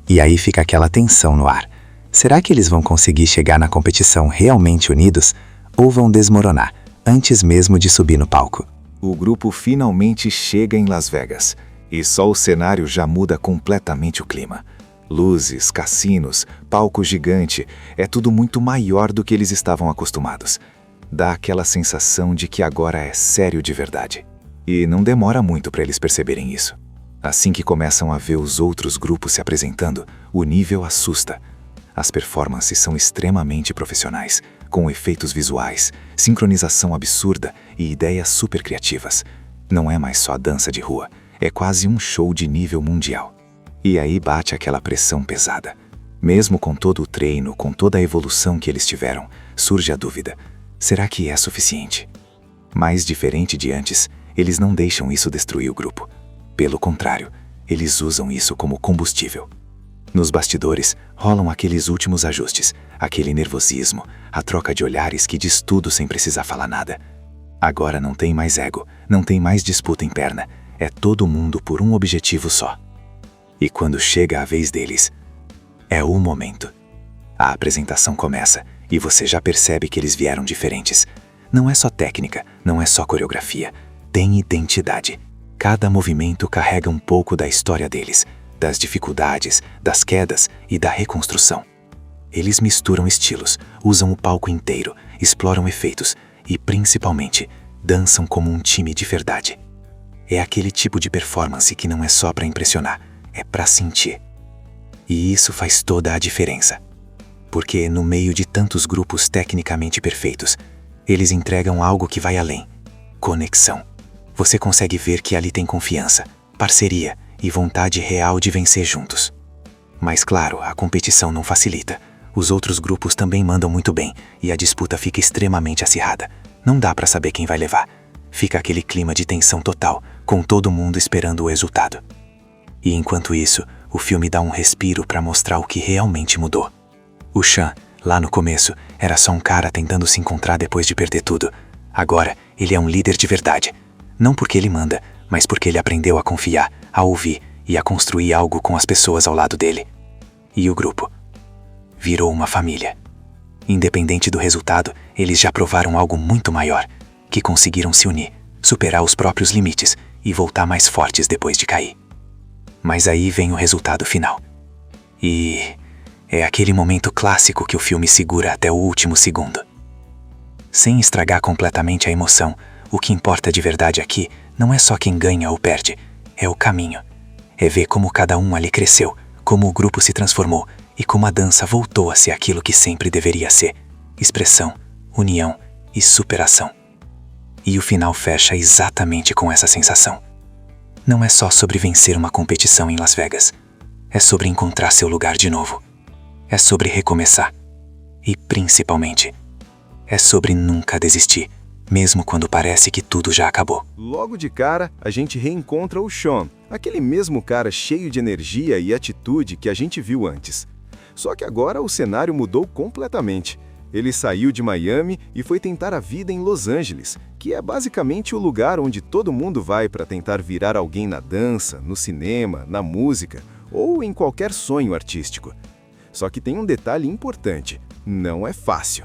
E aí fica aquela tensão no ar. Será que eles vão conseguir chegar na competição realmente unidos, ou vão desmoronar, antes mesmo de subir no palco? O grupo finalmente chega em Las Vegas, e só o cenário já muda completamente o clima. Luzes, cassinos, palco gigante, é tudo muito maior do que eles estavam acostumados. Dá aquela sensação de que agora é sério de verdade. E não demora muito para eles perceberem isso. Assim que começam a ver os outros grupos se apresentando, o nível assusta. As performances são extremamente profissionais, com efeitos visuais, sincronização absurda e ideias super criativas. Não é mais só dança de rua, é quase um show de nível mundial. E aí bate aquela pressão pesada. Mesmo com todo o treino, com toda a evolução que eles tiveram, surge a dúvida: será que é suficiente? Mas, diferente de antes, eles não deixam isso destruir o grupo. Pelo contrário, eles usam isso como combustível. Nos bastidores, rolam aqueles últimos ajustes, aquele nervosismo, a troca de olhares que diz tudo sem precisar falar nada. Agora não tem mais ego, não tem mais disputa interna, é todo mundo por um objetivo só. E quando chega a vez deles, é o momento. A apresentação começa e você já percebe que eles vieram diferentes. Não é só técnica, não é só coreografia, tem identidade. Cada movimento carrega um pouco da história deles, das dificuldades, das quedas e da reconstrução. Eles misturam estilos, usam o palco inteiro, exploram efeitos e, principalmente, dançam como um time de verdade. É aquele tipo de performance que não é só para impressionar, é para sentir. E isso faz toda a diferença. Porque, no meio de tantos grupos tecnicamente perfeitos, eles entregam algo que vai além: conexão. Você consegue ver que ali tem confiança, parceria e vontade real de vencer juntos. Mas claro, a competição não facilita. Os outros grupos também mandam muito bem e a disputa fica extremamente acirrada. Não dá para saber quem vai levar. Fica aquele clima de tensão total, com todo mundo esperando o resultado. E enquanto isso, o filme dá um respiro para mostrar o que realmente mudou. O Sean, lá no começo, era só um cara tentando se encontrar depois de perder tudo. Agora, ele é um líder de verdade. Não porque ele manda, mas porque ele aprendeu a confiar, a ouvir e a construir algo com as pessoas ao lado dele. E o grupo virou uma família. Independente do resultado, eles já provaram algo muito maior, que conseguiram se unir, superar os próprios limites e voltar mais fortes depois de cair. Mas aí vem o resultado final. E é aquele momento clássico que o filme segura até o último segundo. Sem estragar completamente a emoção, o que importa de verdade aqui não é só quem ganha ou perde, é o caminho. É ver como cada um ali cresceu, como o grupo se transformou e como a dança voltou a ser aquilo que sempre deveria ser: expressão, união e superação. E o final fecha exatamente com essa sensação. Não é só sobre vencer uma competição em Las Vegas. É sobre encontrar seu lugar de novo. É sobre recomeçar. E, principalmente, é sobre nunca desistir, mesmo quando parece que tudo já acabou. Logo de cara, a gente reencontra o Sean, aquele mesmo cara cheio de energia e atitude que a gente viu antes. Só que agora o cenário mudou completamente. Ele saiu de Miami e foi tentar a vida em Los Angeles, que é basicamente o lugar onde todo mundo vai para tentar virar alguém na dança, no cinema, na música ou em qualquer sonho artístico. Só que tem um detalhe importante: não é fácil.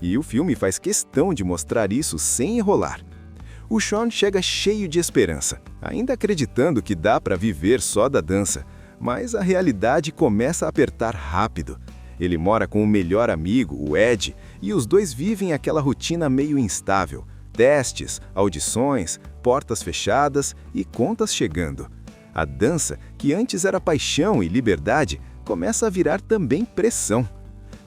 E o filme faz questão de mostrar isso sem enrolar. O Sean chega cheio de esperança, ainda acreditando que dá para viver só da dança, mas a realidade começa a apertar rápido. Ele mora com o melhor amigo, o Ed, e os dois vivem aquela rotina meio instável: testes, audições, portas fechadas e contas chegando. A dança, que antes era paixão e liberdade, começa a virar também pressão.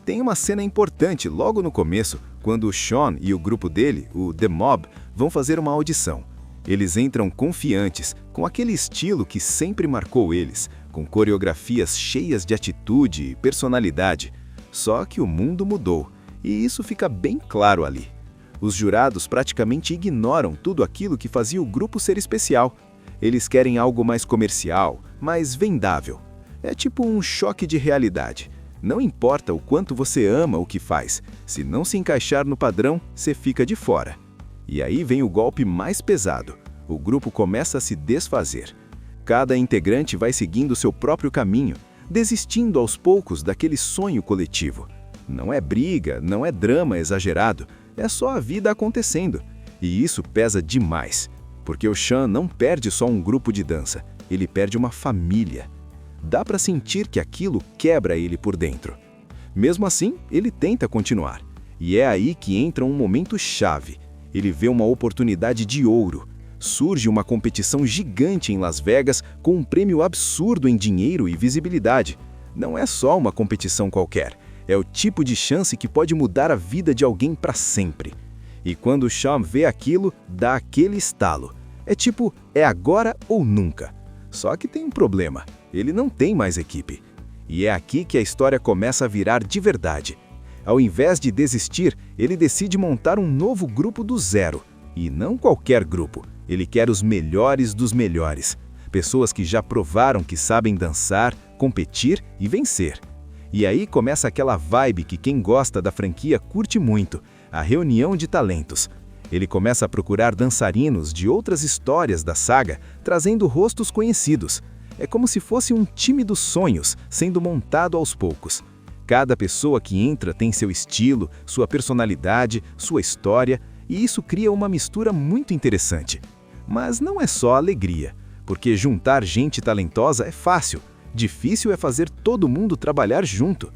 Tem uma cena importante logo no começo, quando o Sean e o grupo dele, o The Mob, vão fazer uma audição. Eles entram confiantes, com aquele estilo que sempre marcou eles, com coreografias cheias de atitude e personalidade. Só que o mundo mudou, e isso fica bem claro ali. Os jurados praticamente ignoram tudo aquilo que fazia o grupo ser especial. Eles querem algo mais comercial, mais vendável. É tipo um choque de realidade. Não importa o quanto você ama o que faz, se não se encaixar no padrão, você fica de fora. E aí vem o golpe mais pesado. O grupo começa a se desfazer. Cada integrante vai seguindo seu próprio caminho, desistindo aos poucos daquele sonho coletivo. Não é briga, não é drama exagerado, é só a vida acontecendo. E isso pesa demais, porque o Sean não perde só um grupo de dança, ele perde uma família. Dá para sentir que aquilo quebra ele por dentro. Mesmo assim, ele tenta continuar. E é aí que entra um momento chave. Ele vê uma oportunidade de ouro. Surge uma competição gigante em Las Vegas com um prêmio absurdo em dinheiro e visibilidade. Não é só uma competição qualquer. É o tipo de chance que pode mudar a vida de alguém para sempre. E quando o Sean vê aquilo, dá aquele estalo. É tipo, é agora ou nunca. Só que tem um problema. Ele não tem mais equipe. E é aqui que a história começa a virar de verdade. Ao invés de desistir, ele decide montar um novo grupo do zero. E não qualquer grupo, ele quer os melhores dos melhores. Pessoas que já provaram que sabem dançar, competir e vencer. E aí começa aquela vibe que quem gosta da franquia curte muito, a reunião de talentos. Ele começa a procurar dançarinos de outras histórias da saga, trazendo rostos conhecidos. É como se fosse um time dos sonhos, sendo montado aos poucos. Cada pessoa que entra tem seu estilo, sua personalidade, sua história, e isso cria uma mistura muito interessante. Mas não é só alegria, porque juntar gente talentosa é fácil. Difícil é fazer todo mundo trabalhar junto.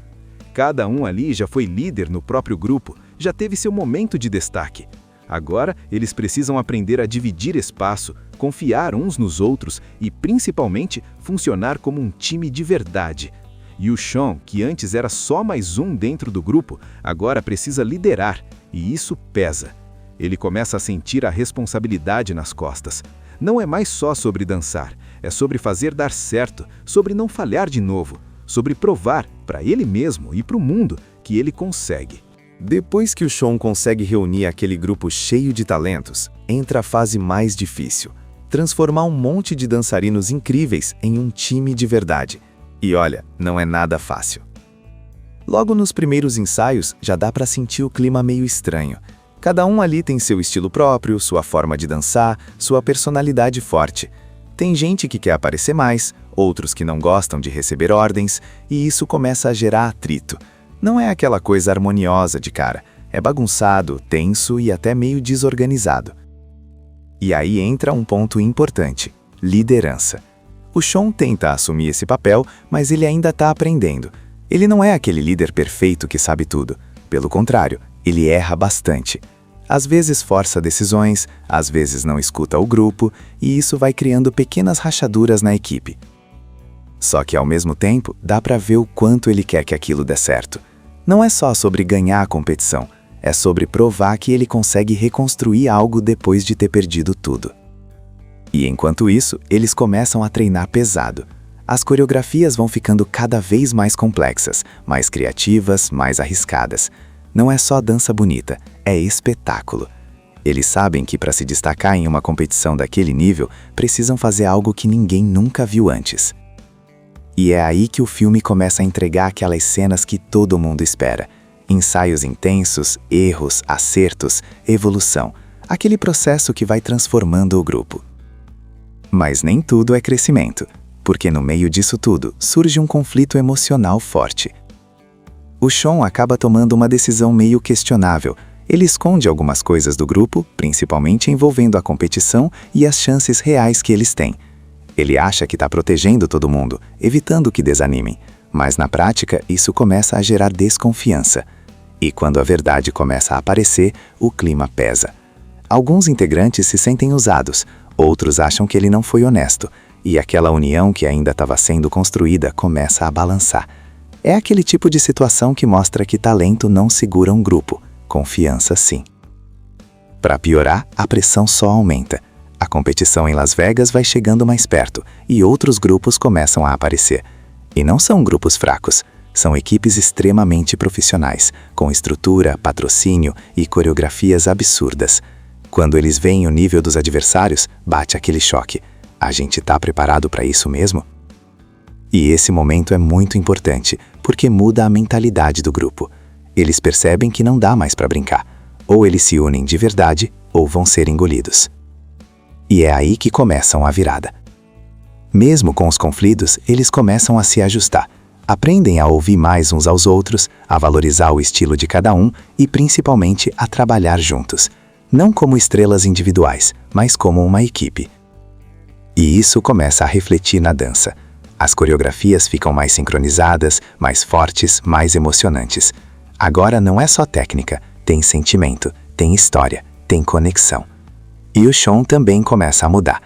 Cada um ali já foi líder no próprio grupo, já teve seu momento de destaque. Agora, eles precisam aprender a dividir espaço, confiar uns nos outros e, principalmente, funcionar como um time de verdade. E o Sean, que antes era só mais um dentro do grupo, agora precisa liderar, e isso pesa. Ele começa a sentir a responsabilidade nas costas. Não é mais só sobre dançar, é sobre fazer dar certo, sobre não falhar de novo, sobre provar, para ele mesmo e para o mundo, que ele consegue. Depois que o Sean consegue reunir aquele grupo cheio de talentos, entra a fase mais difícil: transformar um monte de dançarinos incríveis em um time de verdade. E olha, não é nada fácil. Logo nos primeiros ensaios, já dá para sentir o clima meio estranho. Cada um ali tem seu estilo próprio, sua forma de dançar, sua personalidade forte. Tem gente que quer aparecer mais, outros que não gostam de receber ordens, e isso começa a gerar atrito. Não é aquela coisa harmoniosa de cara, é bagunçado, tenso e até meio desorganizado. E aí entra um ponto importante: liderança. O Sean tenta assumir esse papel, mas ele ainda está aprendendo. Ele não é aquele líder perfeito que sabe tudo. Pelo contrário, ele erra bastante. Às vezes força decisões, às vezes não escuta o grupo, e isso vai criando pequenas rachaduras na equipe. Só que ao mesmo tempo, dá para ver o quanto ele quer que aquilo dê certo. Não é só sobre ganhar a competição, é sobre provar que ele consegue reconstruir algo depois de ter perdido tudo. E enquanto isso, eles começam a treinar pesado. As coreografias vão ficando cada vez mais complexas, mais criativas, mais arriscadas. Não é só dança bonita, é espetáculo. Eles sabem que para se destacar em uma competição daquele nível, precisam fazer algo que ninguém nunca viu antes. E é aí que o filme começa a entregar aquelas cenas que todo mundo espera. Ensaios intensos, erros, acertos, evolução. Aquele processo que vai transformando o grupo. Mas nem tudo é crescimento, porque no meio disso tudo surge um conflito emocional forte. O Sean acaba tomando uma decisão meio questionável. Ele esconde algumas coisas do grupo, principalmente envolvendo a competição e as chances reais que eles têm. Ele acha que está protegendo todo mundo, evitando que desanimem, mas na prática isso começa a gerar desconfiança. E quando a verdade começa a aparecer, o clima pesa. Alguns integrantes se sentem usados, outros acham que ele não foi honesto, e aquela união que ainda estava sendo construída começa a balançar. É aquele tipo de situação que mostra que talento não segura um grupo, confiança sim. Para piorar, a pressão só aumenta. A competição em Las Vegas vai chegando mais perto e outros grupos começam a aparecer. E não são grupos fracos, são equipes extremamente profissionais, com estrutura, patrocínio e coreografias absurdas. Quando eles veem o nível dos adversários, bate aquele choque. A gente tá preparado para isso mesmo? E esse momento é muito importante, porque muda a mentalidade do grupo. Eles percebem que não dá mais para brincar. Ou eles se unem de verdade, ou vão ser engolidos. E é aí que começam a virada. Mesmo com os conflitos, eles começam a se ajustar. Aprendem a ouvir mais uns aos outros, a valorizar o estilo de cada um e, principalmente, a trabalhar juntos. Não como estrelas individuais, mas como uma equipe. E isso começa a refletir na dança. As coreografias ficam mais sincronizadas, mais fortes, mais emocionantes. Agora não é só técnica, tem sentimento, tem história, tem conexão. E o Sean também começa a mudar.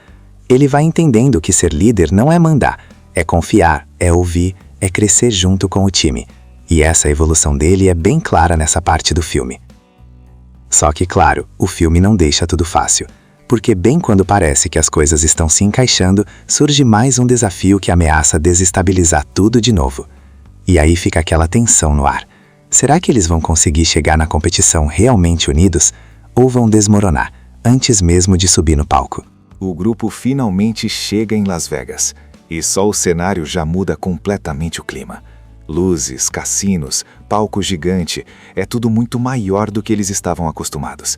Ele vai entendendo que ser líder não é mandar, é confiar, é ouvir, é crescer junto com o time. E essa evolução dele é bem clara nessa parte do filme. Só que, claro, o filme não deixa tudo fácil. Porque bem quando parece que as coisas estão se encaixando, surge mais um desafio que ameaça desestabilizar tudo de novo. E aí fica aquela tensão no ar. Será que eles vão conseguir chegar na competição realmente unidos ou vão desmoronar antes mesmo de subir no palco? O grupo finalmente chega em Las Vegas e só o cenário já muda completamente o clima. Luzes, cassinos, palco gigante, é tudo muito maior do que eles estavam acostumados.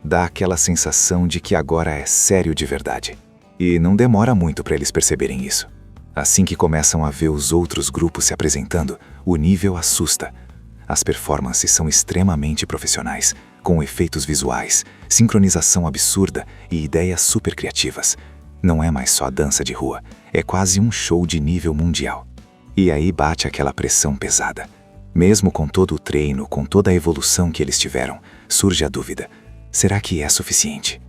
Dá aquela sensação de que agora é sério de verdade. E não demora muito para eles perceberem isso. Assim que começam a ver os outros grupos se apresentando, o nível assusta. As performances são extremamente profissionais, com efeitos visuais, sincronização absurda e ideias super criativas. Não é mais só dança de rua, é quase um show de nível mundial. E aí bate aquela pressão pesada. Mesmo com todo o treino, com toda a evolução que eles tiveram, surge a dúvida: será que é suficiente?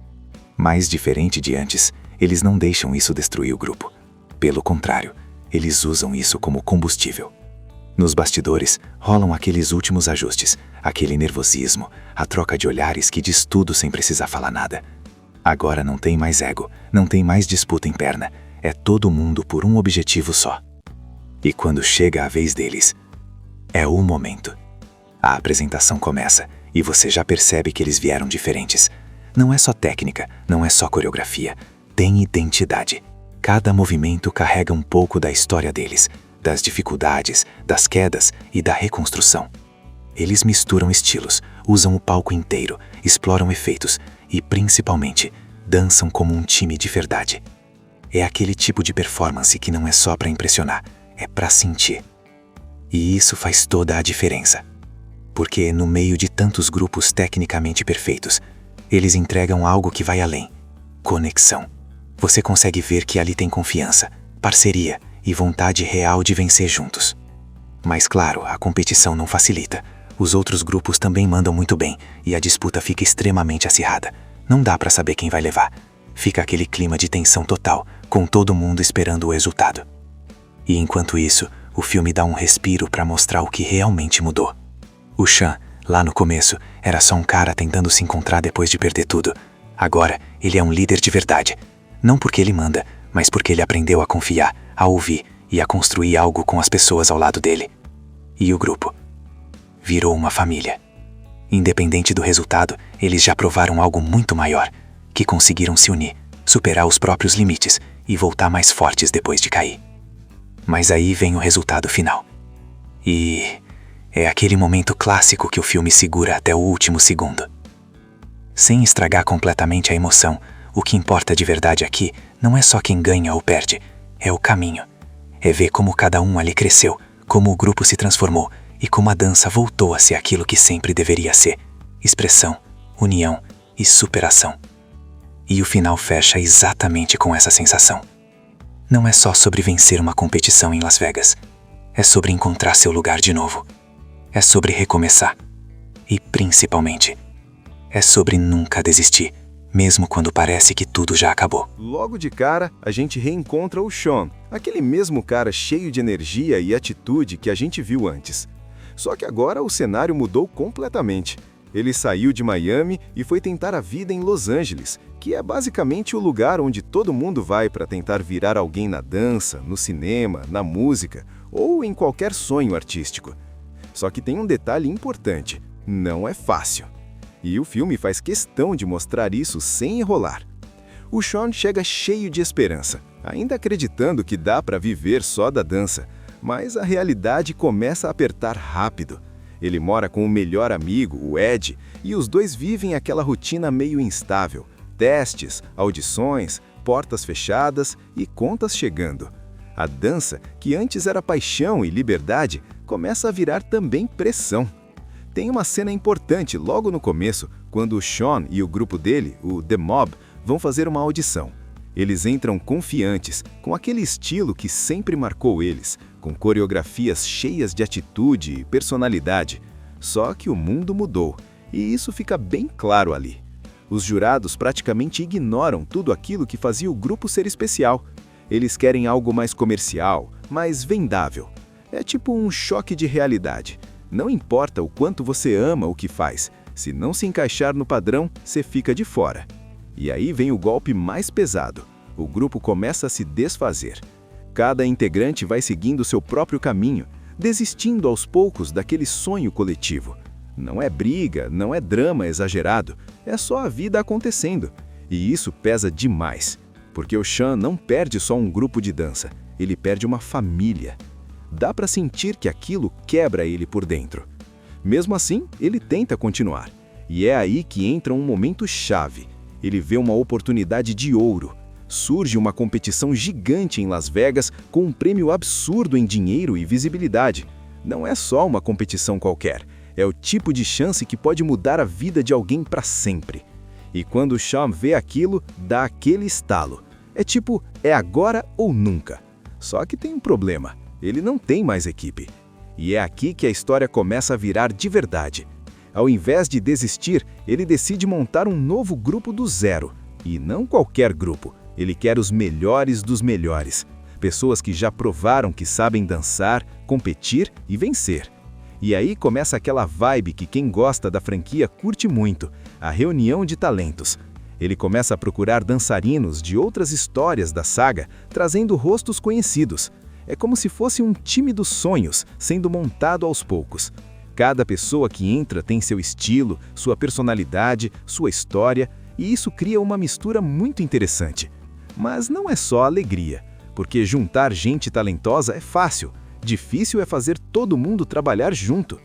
Mas diferente de antes, eles não deixam isso destruir o grupo. Pelo contrário, eles usam isso como combustível. Nos bastidores, rolam aqueles últimos ajustes, aquele nervosismo, a troca de olhares que diz tudo sem precisar falar nada. Agora não tem mais ego, não tem mais disputa interna, é todo mundo por um objetivo só. E quando chega a vez deles, é o momento. A apresentação começa e você já percebe que eles vieram diferentes. Não é só técnica, não é só coreografia, tem identidade. Cada movimento carrega um pouco da história deles, das dificuldades, das quedas e da reconstrução. Eles misturam estilos, usam o palco inteiro, exploram efeitos e, principalmente, dançam como um time de verdade. É aquele tipo de performance que não é só para impressionar, é para sentir. E isso faz toda a diferença. Porque no meio de tantos grupos tecnicamente perfeitos, eles entregam algo que vai além: conexão. Você consegue ver que ali tem confiança, parceria e vontade real de vencer juntos. Mas claro, a competição não facilita. Os outros grupos também mandam muito bem e a disputa fica extremamente acirrada. Não dá para saber quem vai levar. Fica aquele clima de tensão total, com todo mundo esperando o resultado. E enquanto isso, o filme dá um respiro para mostrar o que realmente mudou. O Sean, lá no começo, era só um cara tentando se encontrar depois de perder tudo. Agora, ele é um líder de verdade. Não porque ele manda, mas porque ele aprendeu a confiar, a ouvir e a construir algo com as pessoas ao lado dele. E o grupo virou uma família. Independente do resultado, eles já provaram algo muito maior, que conseguiram se unir, superar os próprios limites e voltar mais fortes depois de cair. Mas aí vem o resultado final. E é aquele momento clássico que o filme segura até o último segundo. Sem estragar completamente a emoção, o que importa de verdade aqui não é só quem ganha ou perde, é o caminho. É ver como cada um ali cresceu, como o grupo se transformou e como a dança voltou a ser aquilo que sempre deveria ser: expressão, união e superação. E o final fecha exatamente com essa sensação. Não é só sobre vencer uma competição em Las Vegas. É sobre encontrar seu lugar de novo. É sobre recomeçar. E, principalmente, é sobre nunca desistir, mesmo quando parece que tudo já acabou. Logo de cara, a gente reencontra o Sean, aquele mesmo cara cheio de energia e atitude que a gente viu antes. Só que agora o cenário mudou completamente. Ele saiu de Miami e foi tentar a vida em Los Angeles, que é basicamente o lugar onde todo mundo vai para tentar virar alguém na dança, no cinema, na música ou em qualquer sonho artístico. Só que tem um detalhe importante: não é fácil. E o filme faz questão de mostrar isso sem enrolar. O Sean chega cheio de esperança, ainda acreditando que dá para viver só da dança, mas a realidade começa a apertar rápido. Ele mora com o melhor amigo, o Ed, e os dois vivem aquela rotina meio instável: testes, audições, portas fechadas e contas chegando. A dança, que antes era paixão e liberdade, começa a virar também pressão. Tem uma cena importante logo no começo, quando o Sean e o grupo dele, o The Mob, vão fazer uma audição. Eles entram confiantes, com aquele estilo que sempre marcou eles, com coreografias cheias de atitude e personalidade. Só que o mundo mudou, e isso fica bem claro ali. Os jurados praticamente ignoram tudo aquilo que fazia o grupo ser especial. Eles querem algo mais comercial, mais vendável. É tipo um choque de realidade. Não importa o quanto você ama o que faz, se não se encaixar no padrão, você fica de fora. E aí vem o golpe mais pesado. O grupo começa a se desfazer. Cada integrante vai seguindo seu próprio caminho, desistindo aos poucos daquele sonho coletivo. Não é briga, não é drama exagerado, é só a vida acontecendo. E isso pesa demais, porque o Sean não perde só um grupo de dança, ele perde uma família. Dá para sentir que aquilo quebra ele por dentro. Mesmo assim, ele tenta continuar. E é aí que entra um momento chave. Ele vê uma oportunidade de ouro. Surge uma competição gigante em Las Vegas com um prêmio absurdo em dinheiro e visibilidade. Não é só uma competição qualquer, é o tipo de chance que pode mudar a vida de alguém para sempre. E quando o Sean vê aquilo, dá aquele estalo. É tipo, é agora ou nunca. Só que tem um problema, ele não tem mais equipe. E é aqui que a história começa a virar de verdade. Ao invés de desistir, ele decide montar um novo grupo do zero. E não qualquer grupo, ele quer os melhores dos melhores. Pessoas que já provaram que sabem dançar, competir e vencer. E aí começa aquela vibe que quem gosta da franquia curte muito, a reunião de talentos. Ele começa a procurar dançarinos de outras histórias da saga, trazendo rostos conhecidos. É como se fosse um time dos sonhos, sendo montado aos poucos. Cada pessoa que entra tem seu estilo, sua personalidade, sua história, e isso cria uma mistura muito interessante. Mas não é só alegria, porque juntar gente talentosa é fácil. Difícil é fazer todo mundo trabalhar junto.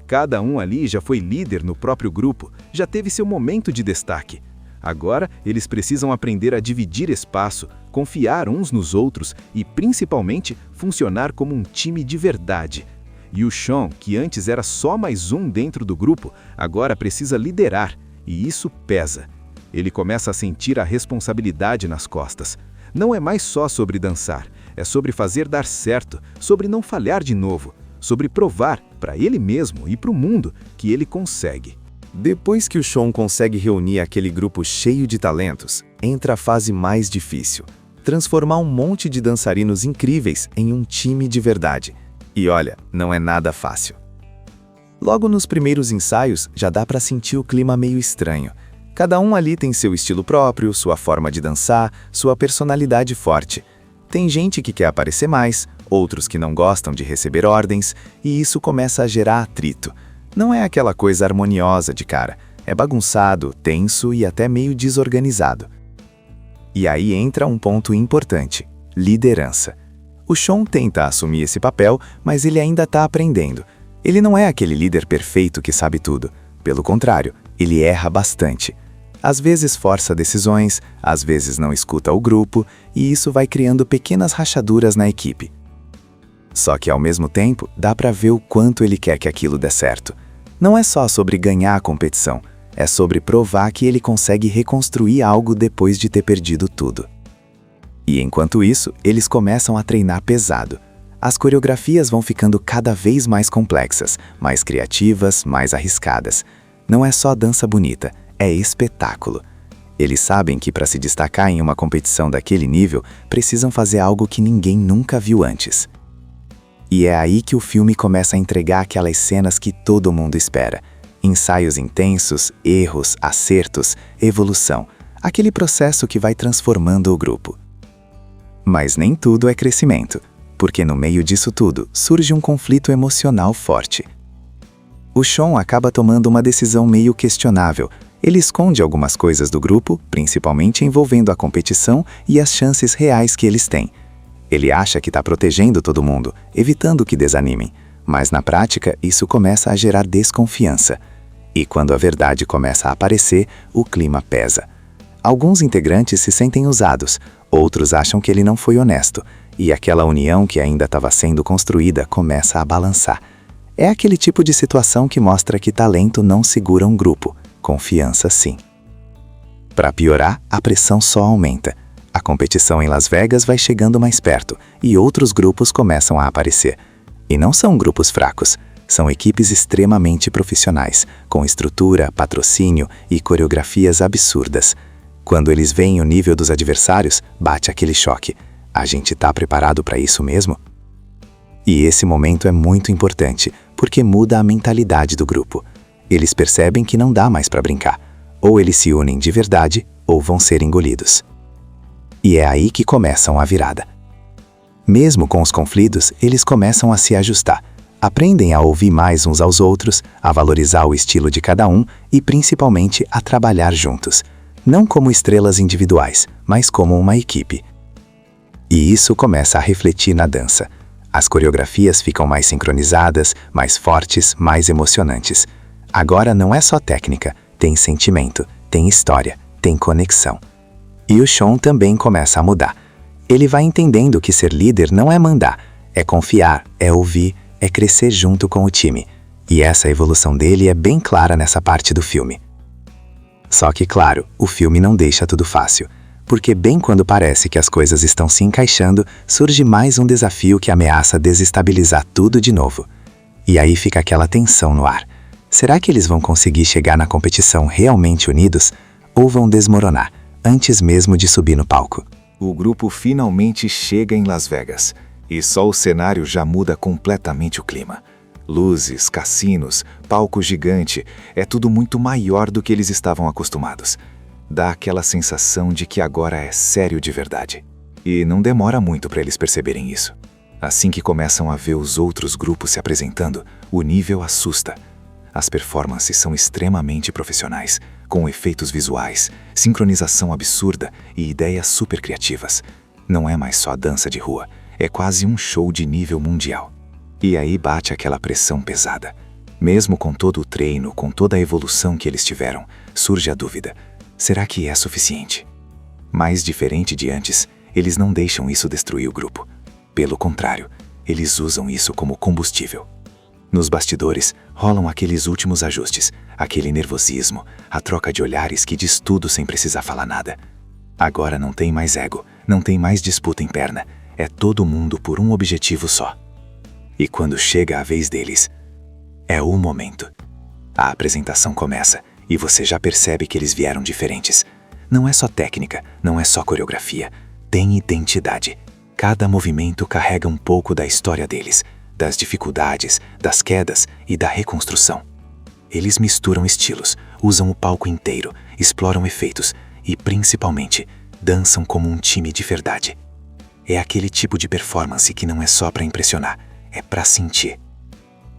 Cada um ali já foi líder no próprio grupo, já teve seu momento de destaque. Agora, eles precisam aprender a dividir espaço, confiar uns nos outros e, principalmente, funcionar como um time de verdade. E o Sean, que antes era só mais um dentro do grupo, agora precisa liderar, e isso pesa. Ele começa a sentir a responsabilidade nas costas. Não é mais só sobre dançar, é sobre fazer dar certo, sobre não falhar de novo, sobre provar, para ele mesmo e para o mundo, que ele consegue. Depois que o Sean consegue reunir aquele grupo cheio de talentos, entra a fase mais difícil: transformar um monte de dançarinos incríveis em um time de verdade. E olha, não é nada fácil. Logo nos primeiros ensaios, já dá para sentir o clima meio estranho. Cada um ali tem seu estilo próprio, sua forma de dançar, sua personalidade forte. Tem gente que quer aparecer mais, outros que não gostam de receber ordens, e isso começa a gerar atrito. Não é aquela coisa harmoniosa de cara, é bagunçado, tenso e até meio desorganizado. E aí entra um ponto importante: liderança. O Sean tenta assumir esse papel, mas ele ainda está aprendendo. Ele não é aquele líder perfeito que sabe tudo. Pelo contrário, ele erra bastante. Às vezes força decisões, às vezes não escuta o grupo, e isso vai criando pequenas rachaduras na equipe. Só que ao mesmo tempo, dá para ver o quanto ele quer que aquilo dê certo. Não é só sobre ganhar a competição, é sobre provar que ele consegue reconstruir algo depois de ter perdido tudo. E enquanto isso, eles começam a treinar pesado. As coreografias vão ficando cada vez mais complexas, mais criativas, mais arriscadas. Não é só dança bonita, é espetáculo. Eles sabem que para se destacar em uma competição daquele nível, precisam fazer algo que ninguém nunca viu antes. E é aí que o filme começa a entregar aquelas cenas que todo mundo espera. Ensaios intensos, erros, acertos, evolução. Aquele processo que vai transformando o grupo. Mas nem tudo é crescimento, porque no meio disso tudo surge um conflito emocional forte. O Sean acaba tomando uma decisão meio questionável. Ele esconde algumas coisas do grupo, principalmente envolvendo a competição e as chances reais que eles têm. Ele acha que está protegendo todo mundo, evitando que desanimem, mas na prática isso começa a gerar desconfiança. E quando a verdade começa a aparecer, o clima pesa. Alguns integrantes se sentem usados, outros acham que ele não foi honesto, e aquela união que ainda estava sendo construída começa a balançar. É aquele tipo de situação que mostra que talento não segura um grupo, confiança sim. Para piorar, a pressão só aumenta. A competição em Las Vegas vai chegando mais perto e outros grupos começam a aparecer. E não são grupos fracos, são equipes extremamente profissionais, com estrutura, patrocínio e coreografias absurdas. Quando eles veem o nível dos adversários, bate aquele choque. A gente tá preparado para isso mesmo? E esse momento é muito importante, porque muda a mentalidade do grupo. Eles percebem que não dá mais para brincar. Ou eles se unem de verdade, ou vão ser engolidos. E é aí que começam a virada. Mesmo com os conflitos, eles começam a se ajustar. Aprendem a ouvir mais uns aos outros, a valorizar o estilo de cada um e, principalmente, a trabalhar juntos. Não como estrelas individuais, mas como uma equipe. E isso começa a refletir na dança. As coreografias ficam mais sincronizadas, mais fortes, mais emocionantes. Agora não é só técnica, tem sentimento, tem história, tem conexão. E o Sean também começa a mudar. Ele vai entendendo que ser líder não é mandar, é confiar, é ouvir, é crescer junto com o time. E essa evolução dele é bem clara nessa parte do filme. Só que, claro, o filme não deixa tudo fácil. Porque bem quando parece que as coisas estão se encaixando, surge mais um desafio que ameaça desestabilizar tudo de novo. E aí fica aquela tensão no ar. Será que eles vão conseguir chegar na competição realmente unidos? Ou vão desmoronar, antes mesmo de subir no palco? O grupo finalmente chega em Las Vegas. E só o cenário já muda completamente o clima. Luzes, cassinos, palco gigante, é tudo muito maior do que eles estavam acostumados. Dá aquela sensação de que agora é sério de verdade. E não demora muito para eles perceberem isso. Assim que começam a ver os outros grupos se apresentando, o nível assusta. As performances são extremamente profissionais, com efeitos visuais, sincronização absurda e ideias super criativas. Não é mais só dança de rua, é quase um show de nível mundial. E aí bate aquela pressão pesada. Mesmo com todo o treino, com toda a evolução que eles tiveram, surge a dúvida: será que é suficiente? Mas diferente de antes, eles não deixam isso destruir o grupo. Pelo contrário, eles usam isso como combustível. Nos bastidores, rolam aqueles últimos ajustes, aquele nervosismo, a troca de olhares que diz tudo sem precisar falar nada. Agora não tem mais ego, não tem mais disputa interna, é todo mundo por um objetivo só. E quando chega a vez deles, é o momento. A apresentação começa e você já percebe que eles vieram diferentes. Não é só técnica, não é só coreografia, tem identidade. Cada movimento carrega um pouco da história deles, das dificuldades, das quedas e da reconstrução. Eles misturam estilos, usam o palco inteiro, exploram efeitos e, principalmente, dançam como um time de verdade. É aquele tipo de performance que não é só para impressionar, é para sentir.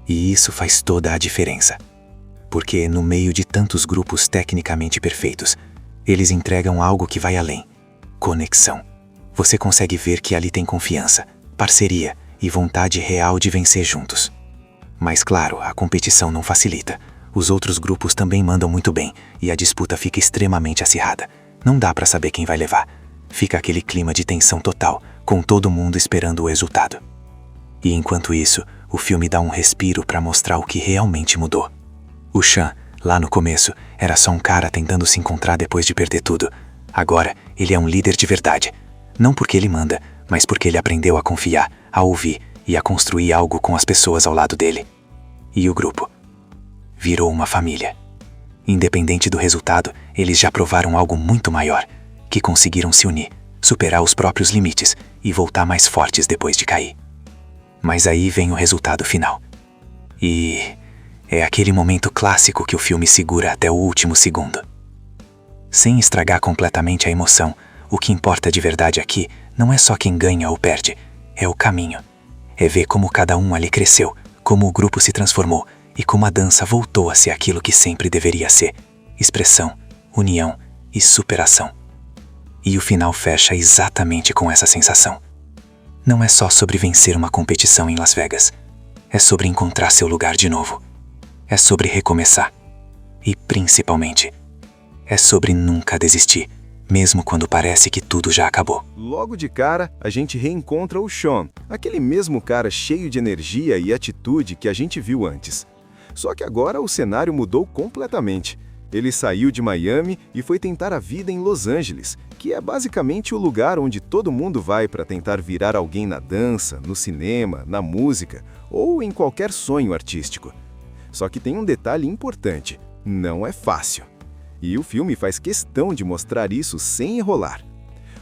E isso faz toda a diferença. Porque no meio de tantos grupos tecnicamente perfeitos, eles entregam algo que vai além: conexão. Você consegue ver que ali tem confiança, parceria e vontade real de vencer juntos. Mas claro, a competição não facilita. Os outros grupos também mandam muito bem e a disputa fica extremamente acirrada. Não dá para saber quem vai levar. Fica aquele clima de tensão total, com todo mundo esperando o resultado. E enquanto isso, o filme dá um respiro para mostrar o que realmente mudou. O Sean, lá no começo, era só um cara tentando se encontrar depois de perder tudo. Agora, ele é um líder de verdade. Não porque ele manda, mas porque ele aprendeu a confiar, a ouvir e a construir algo com as pessoas ao lado dele. E o grupo virou uma família. Independente do resultado, eles já provaram algo muito maior, que conseguiram se unir, superar os próprios limites e voltar mais fortes depois de cair. Mas aí vem o resultado final. E é aquele momento clássico que o filme segura até o último segundo. Sem estragar completamente a emoção, o que importa de verdade aqui não é só quem ganha ou perde, é o caminho. É ver como cada um ali cresceu, como o grupo se transformou e como a dança voltou a ser aquilo que sempre deveria ser: expressão, união e superação. E o final fecha exatamente com essa sensação. Não é só sobre vencer uma competição em Las Vegas. É sobre encontrar seu lugar de novo. É sobre recomeçar. E, principalmente, é sobre nunca desistir, mesmo quando parece que tudo já acabou. Logo de cara, a gente reencontra o Sean, aquele mesmo cara cheio de energia e atitude que a gente viu antes. Só que agora o cenário mudou completamente. Ele saiu de Miami e foi tentar a vida em Los Angeles, que é basicamente o lugar onde todo mundo vai para tentar virar alguém na dança, no cinema, na música ou em qualquer sonho artístico. Só que tem um detalhe importante: não é fácil. E o filme faz questão de mostrar isso sem enrolar.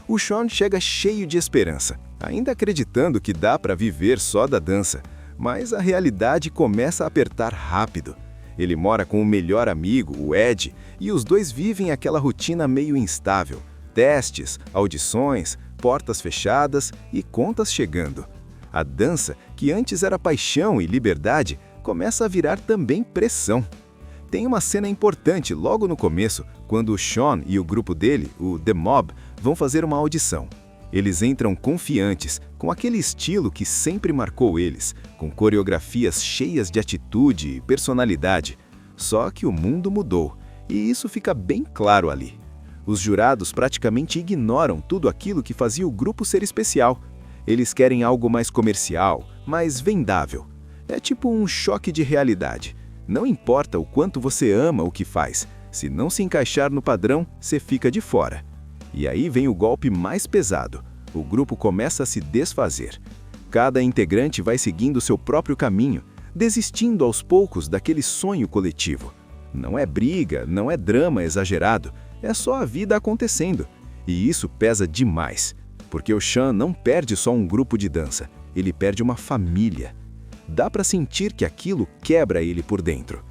O Sean chega cheio de esperança, ainda acreditando que dá para viver só da dança, mas a realidade começa a apertar rápido. Ele mora com o melhor amigo, o Ed, e os dois vivem aquela rotina meio instável. Testes, audições, portas fechadas e contas chegando. A dança, que antes era paixão e liberdade, começa a virar também pressão. Tem uma cena importante logo no começo, quando o Sean e o grupo dele, o The Mob, vão fazer uma audição. Eles entram confiantes, com aquele estilo que sempre marcou eles, com coreografias cheias de atitude e personalidade. Só que o mundo mudou, e isso fica bem claro ali. Os jurados praticamente ignoram tudo aquilo que fazia o grupo ser especial. Eles querem algo mais comercial, mais vendável. É tipo um choque de realidade. Não importa o quanto você ama o que faz, se não se encaixar no padrão, você fica de fora. E aí vem o golpe mais pesado. O grupo começa a se desfazer. Cada integrante vai seguindo seu próprio caminho, desistindo aos poucos daquele sonho coletivo. Não é briga, não é drama exagerado, é só a vida acontecendo. E isso pesa demais, porque o Sean não perde só um grupo de dança, ele perde uma família. Dá para sentir que aquilo quebra ele por dentro.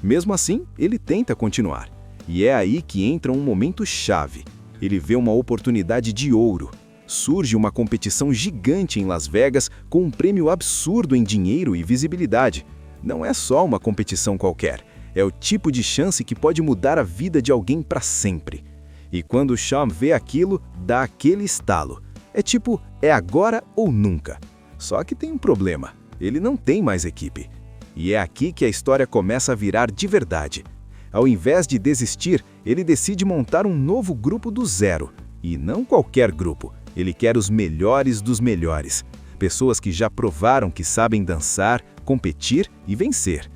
Mesmo assim, ele tenta continuar. E é aí que entra um momento chave. Ele vê uma oportunidade de ouro. Surge uma competição gigante em Las Vegas com um prêmio absurdo em dinheiro e visibilidade. Não é só uma competição qualquer. É o tipo de chance que pode mudar a vida de alguém para sempre. E quando o Sean vê aquilo, dá aquele estalo. É tipo, é agora ou nunca. Só que tem um problema. Ele não tem mais equipe. E é aqui que a história começa a virar de verdade. Ao invés de desistir, ele decide montar um novo grupo do zero. E não qualquer grupo. Ele quer os melhores dos melhores. Pessoas que já provaram que sabem dançar, competir e vencer.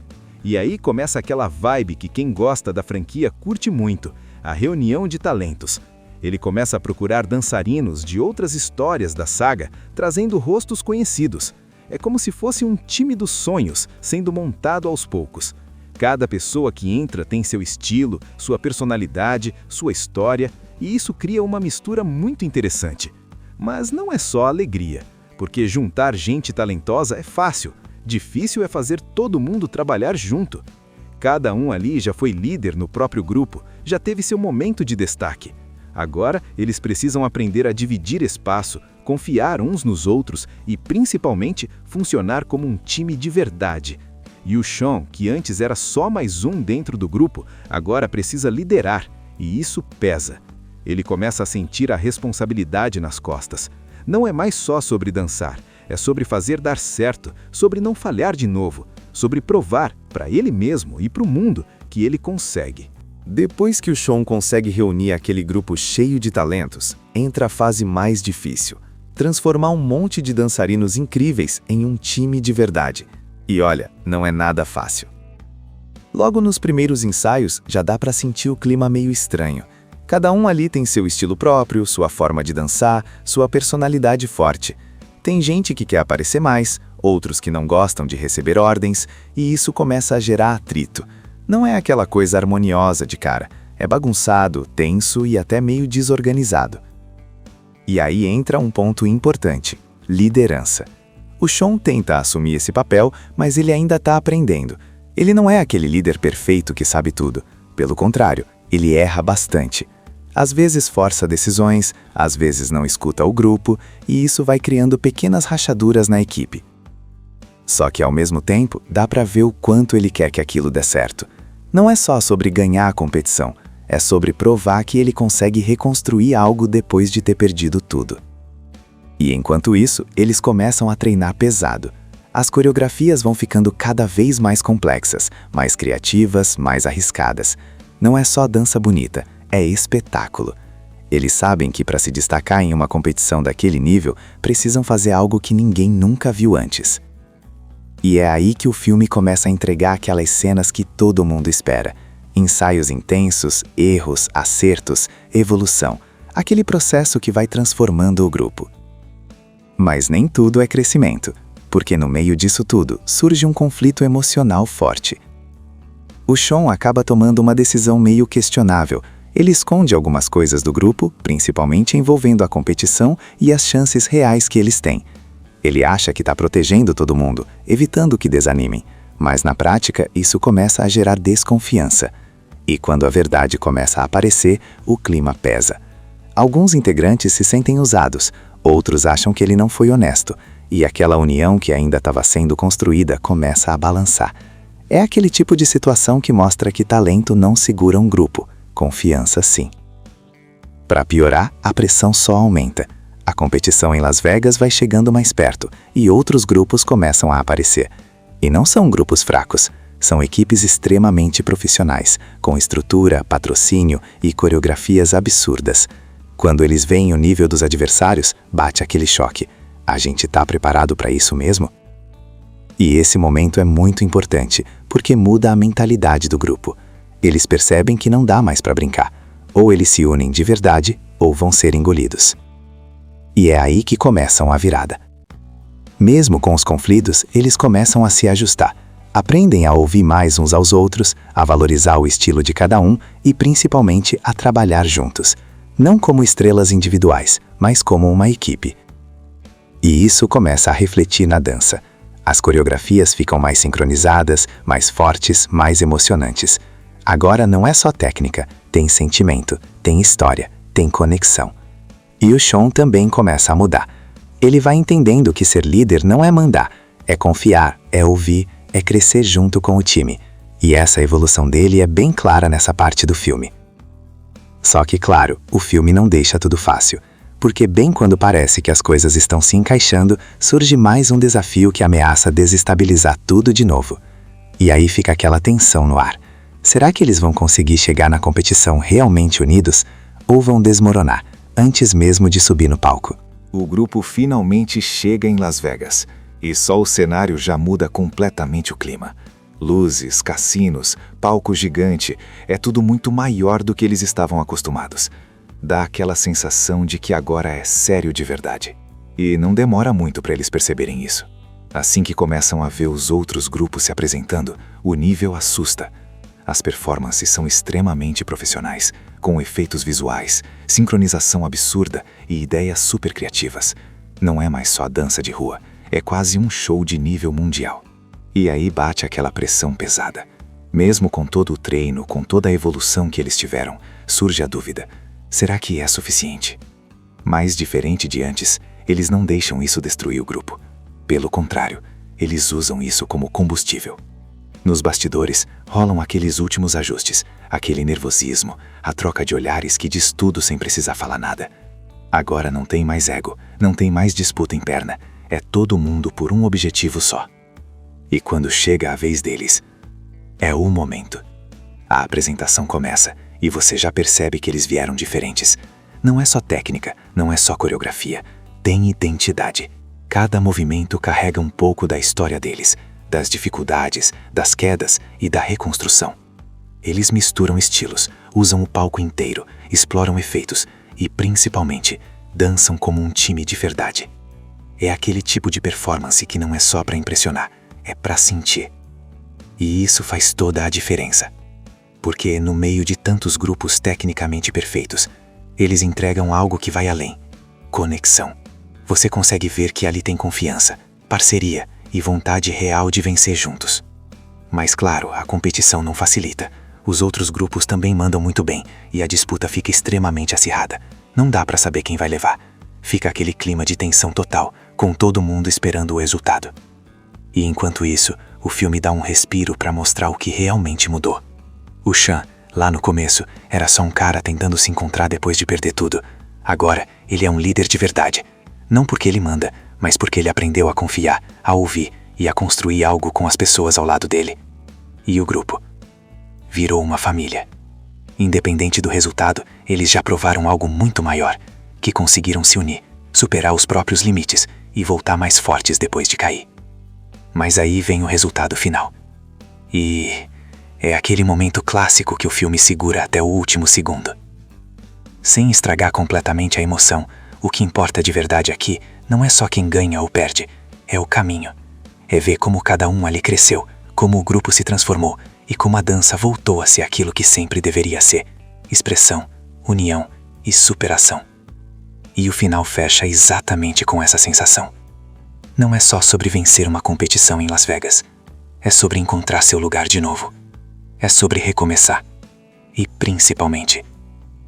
E aí começa aquela vibe que quem gosta da franquia curte muito, a reunião de talentos. Ele começa a procurar dançarinos de outras histórias da saga, trazendo rostos conhecidos. É como se fosse um time dos sonhos, sendo montado aos poucos. Cada pessoa que entra tem seu estilo, sua personalidade, sua história, e isso cria uma mistura muito interessante. Mas não é só alegria, porque juntar gente talentosa é fácil. Difícil é fazer todo mundo trabalhar junto. Cada um ali já foi líder no próprio grupo, já teve seu momento de destaque. Agora, eles precisam aprender a dividir espaço, confiar uns nos outros e, principalmente, funcionar como um time de verdade. E o Sean, que antes era só mais um dentro do grupo, agora precisa liderar, e isso pesa. Ele começa a sentir a responsabilidade nas costas. Não é mais só sobre dançar, é sobre fazer dar certo, sobre não falhar de novo, sobre provar, para ele mesmo e para o mundo, que ele consegue. Depois que o Sean consegue reunir aquele grupo cheio de talentos, entra a fase mais difícil: transformar um monte de dançarinos incríveis em um time de verdade. E olha, não é nada fácil. Logo nos primeiros ensaios, já dá para sentir o clima meio estranho. Cada um ali tem seu estilo próprio, sua forma de dançar, sua personalidade forte. Tem gente que quer aparecer mais, outros que não gostam de receber ordens, e isso começa a gerar atrito. Não é aquela coisa harmoniosa de cara, é bagunçado, tenso e até meio desorganizado. E aí entra um ponto importante: liderança. O Sean tenta assumir esse papel, mas ele ainda está aprendendo. Ele não é aquele líder perfeito que sabe tudo. Pelo contrário, ele erra bastante. Às vezes força decisões, às vezes não escuta o grupo, e isso vai criando pequenas rachaduras na equipe. Só que ao mesmo tempo, dá para ver o quanto ele quer que aquilo dê certo. Não é só sobre ganhar a competição, é sobre provar que ele consegue reconstruir algo depois de ter perdido tudo. E enquanto isso, eles começam a treinar pesado. As coreografias vão ficando cada vez mais complexas, mais criativas, mais arriscadas. Não é só dança bonita, é espetáculo. Eles sabem que para se destacar em uma competição daquele nível, precisam fazer algo que ninguém nunca viu antes. E é aí que o filme começa a entregar aquelas cenas que todo mundo espera. Ensaios intensos, erros, acertos, evolução. Aquele processo que vai transformando o grupo. Mas nem tudo é crescimento, porque no meio disso tudo surge um conflito emocional forte. O Sean acaba tomando uma decisão meio questionável. Ele esconde algumas coisas do grupo, principalmente envolvendo a competição e as chances reais que eles têm. Ele acha que está protegendo todo mundo, evitando que desanimem, mas na prática isso começa a gerar desconfiança. E quando a verdade começa a aparecer, o clima pesa. Alguns integrantes se sentem usados, outros acham que ele não foi honesto, e aquela união que ainda estava sendo construída começa a balançar. É aquele tipo de situação que mostra que talento não segura um grupo, confiança sim. Para piorar, a pressão só aumenta. A competição em Las Vegas vai chegando mais perto e outros grupos começam a aparecer. E não são grupos fracos, são equipes extremamente profissionais, com estrutura, patrocínio e coreografias absurdas. Quando eles veem o nível dos adversários, bate aquele choque. A gente tá preparado para isso mesmo? E esse momento é muito importante, porque muda a mentalidade do grupo. Eles percebem que não dá mais para brincar. Ou eles se unem de verdade, ou vão ser engolidos. E é aí que começam a virada. Mesmo com os conflitos, eles começam a se ajustar. Aprendem a ouvir mais uns aos outros, a valorizar o estilo de cada um e, principalmente, a trabalhar juntos. Não como estrelas individuais, mas como uma equipe. E isso começa a refletir na dança. As coreografias ficam mais sincronizadas, mais fortes, mais emocionantes. Agora não é só técnica, tem sentimento, tem história, tem conexão. E o Shawn também começa a mudar. Ele vai entendendo que ser líder não é mandar, é confiar, é ouvir, é crescer junto com o time. E essa evolução dele é bem clara nessa parte do filme. Só que, claro, o filme não deixa tudo fácil. Porque bem quando parece que as coisas estão se encaixando, surge mais um desafio que ameaça desestabilizar tudo de novo. E aí fica aquela tensão no ar. Será que eles vão conseguir chegar na competição realmente unidos? Ou vão desmoronar, antes mesmo de subir no palco? O grupo finalmente chega em Las Vegas, e só o cenário já muda completamente o clima. Luzes, cassinos, palco gigante, é tudo muito maior do que eles estavam acostumados. Dá aquela sensação de que agora é sério de verdade. E não demora muito para eles perceberem isso. Assim que começam a ver os outros grupos se apresentando, o nível assusta. As performances são extremamente profissionais, com efeitos visuais, sincronização absurda e ideias super criativas. Não é mais só dança de rua, é quase um show de nível mundial. E aí bate aquela pressão pesada. Mesmo com todo o treino, com toda a evolução que eles tiveram, surge a dúvida: será que é suficiente? Mas diferente de antes, eles não deixam isso destruir o grupo. Pelo contrário, eles usam isso como combustível. Nos bastidores, rolam aqueles últimos ajustes, aquele nervosismo, a troca de olhares que diz tudo sem precisar falar nada. Agora não tem mais ego, não tem mais disputa interna, é todo mundo por um objetivo só. E quando chega a vez deles, é o momento. A apresentação começa e você já percebe que eles vieram diferentes. Não é só técnica, não é só coreografia, tem identidade. Cada movimento carrega um pouco da história deles, das dificuldades, das quedas e da reconstrução. Eles misturam estilos, usam o palco inteiro, exploram efeitos e, principalmente, dançam como um time de verdade. É aquele tipo de performance que não é só para impressionar, é para sentir. E isso faz toda a diferença. Porque, no meio de tantos grupos tecnicamente perfeitos, eles entregam algo que vai além: conexão. Você consegue ver que ali tem confiança, parceria e vontade real de vencer juntos. Mas claro, a competição não facilita. Os outros grupos também mandam muito bem e a disputa fica extremamente acirrada. Não dá para saber quem vai levar. Fica aquele clima de tensão total, com todo mundo esperando o resultado. E enquanto isso, o filme dá um respiro para mostrar o que realmente mudou. O Shawn, lá no começo, era só um cara tentando se encontrar depois de perder tudo. Agora, ele é um líder de verdade. Não porque ele manda, mas porque ele aprendeu a confiar, a ouvir e a construir algo com as pessoas ao lado dele. E o grupo virou uma família. Independente do resultado, eles já provaram algo muito maior, que conseguiram se unir, superar os próprios limites e voltar mais fortes depois de cair. Mas aí vem o resultado final. E é aquele momento clássico que o filme segura até o último segundo. Sem estragar completamente a emoção, o que importa de verdade aqui não é só quem ganha ou perde, é o caminho. É ver como cada um ali cresceu, como o grupo se transformou e como a dança voltou a ser aquilo que sempre deveria ser: expressão, união e superação. E o final fecha exatamente com essa sensação. Não é só sobre vencer uma competição em Las Vegas. É sobre encontrar seu lugar de novo. É sobre recomeçar. E, principalmente,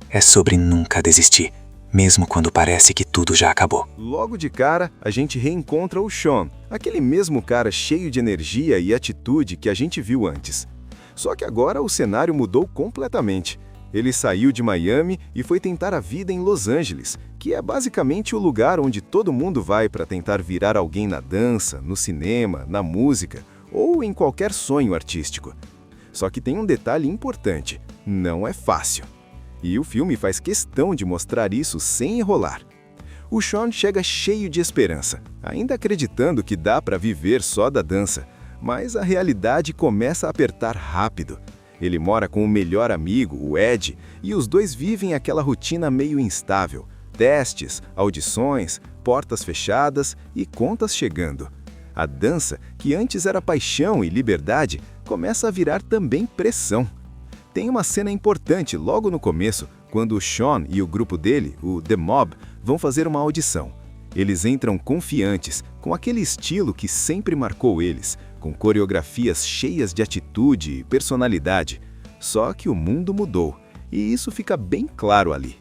é sobre nunca desistir, mesmo quando parece que tudo já acabou. Logo de cara, a gente reencontra o Sean, aquele mesmo cara cheio de energia e atitude que a gente viu antes. Só que agora o cenário mudou completamente. Ele saiu de Miami e foi tentar a vida em Los Angeles, que é basicamente o lugar onde todo mundo vai para tentar virar alguém na dança, no cinema, na música ou em qualquer sonho artístico. Só que tem um detalhe importante: não é fácil. E o filme faz questão de mostrar isso sem enrolar. O Sean chega cheio de esperança, ainda acreditando que dá para viver só da dança, mas a realidade começa a apertar rápido. Ele mora com o melhor amigo, o Ed, e os dois vivem aquela rotina meio instável. Testes, audições, portas fechadas e contas chegando. A dança, que antes era paixão e liberdade, começa a virar também pressão. Tem uma cena importante logo no começo, quando o Sean e o grupo dele, o The Mob, vão fazer uma audição. Eles entram confiantes, com aquele estilo que sempre marcou eles, com coreografias cheias de atitude e personalidade. Só que o mundo mudou, e isso fica bem claro ali.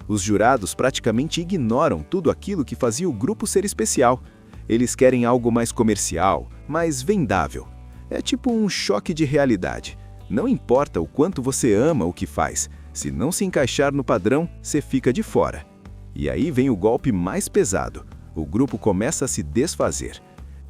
Os jurados praticamente ignoram tudo aquilo que fazia o grupo ser especial. Eles querem algo mais comercial, mais vendável. É tipo um choque de realidade. Não importa o quanto você ama o que faz, se não se encaixar no padrão, você fica de fora. E aí vem o golpe mais pesado. O grupo começa a se desfazer.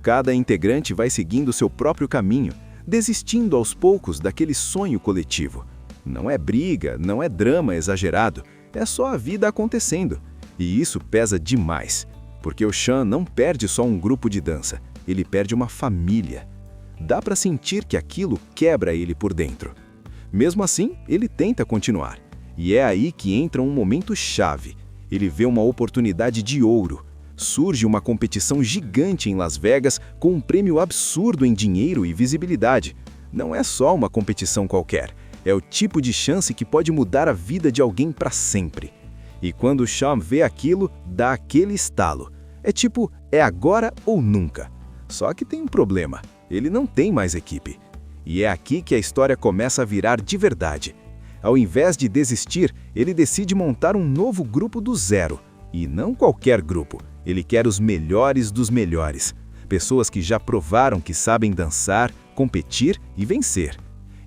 Cada integrante vai seguindo seu próprio caminho, desistindo aos poucos daquele sonho coletivo. Não é briga, não é drama exagerado, é só a vida acontecendo. E isso pesa demais, porque o Sean não perde só um grupo de dança, ele perde uma família. Dá para sentir que aquilo quebra ele por dentro. Mesmo assim, ele tenta continuar. E é aí que entra um momento chave. Ele vê uma oportunidade de ouro. Surge uma competição gigante em Las Vegas com um prêmio absurdo em dinheiro e visibilidade. Não é só uma competição qualquer. É o tipo de chance que pode mudar a vida de alguém para sempre. E quando o Sean vê aquilo, dá aquele estalo. É tipo, é agora ou nunca. Só que tem um problema. Ele não tem mais equipe. E é aqui que a história começa a virar de verdade. Ao invés de desistir, ele decide montar um novo grupo do zero. E não qualquer grupo. Ele quer os melhores dos melhores. Pessoas que já provaram que sabem dançar, competir e vencer.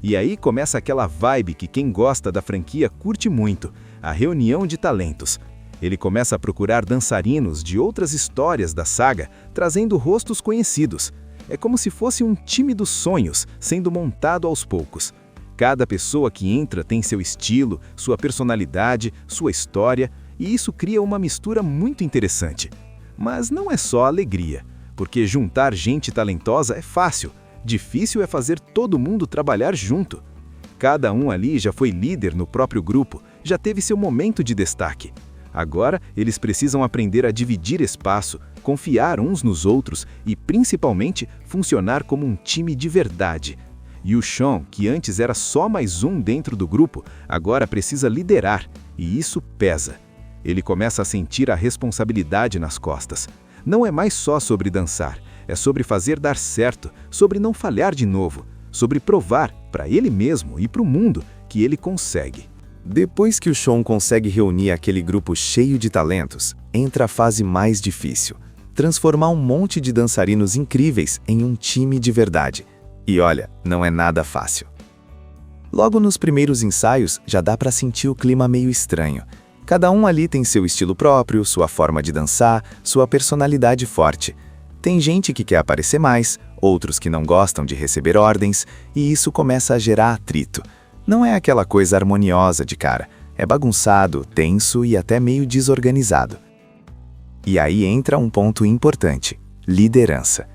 E aí começa aquela vibe que quem gosta da franquia curte muito, a reunião de talentos. Ele começa a procurar dançarinos de outras histórias da saga, trazendo rostos conhecidos. É como se fosse um time dos sonhos, sendo montado aos poucos. Cada pessoa que entra tem seu estilo, sua personalidade, sua história, e isso cria uma mistura muito interessante. Mas não é só alegria, porque juntar gente talentosa é fácil. Difícil é fazer todo mundo trabalhar junto. Cada um ali já foi líder no próprio grupo, já teve seu momento de destaque. Agora, eles precisam aprender a dividir espaço, confiar uns nos outros e, principalmente, funcionar como um time de verdade. E o Sean, que antes era só mais um dentro do grupo, agora precisa liderar, e isso pesa. Ele começa a sentir a responsabilidade nas costas. Não é mais só sobre dançar, é sobre fazer dar certo, sobre não falhar de novo, sobre provar para ele mesmo e para o mundo que ele consegue. Depois que o Sean consegue reunir aquele grupo cheio de talentos, entra a fase mais difícil: transformar um monte de dançarinos incríveis em um time de verdade. E olha, não é nada fácil. Logo nos primeiros ensaios, já dá para sentir o clima meio estranho. Cada um ali tem seu estilo próprio, sua forma de dançar, sua personalidade forte. Tem gente que quer aparecer mais, outros que não gostam de receber ordens, e isso começa a gerar atrito. Não é aquela coisa harmoniosa de cara, é bagunçado, tenso e até meio desorganizado. E aí entra um ponto importante: liderança.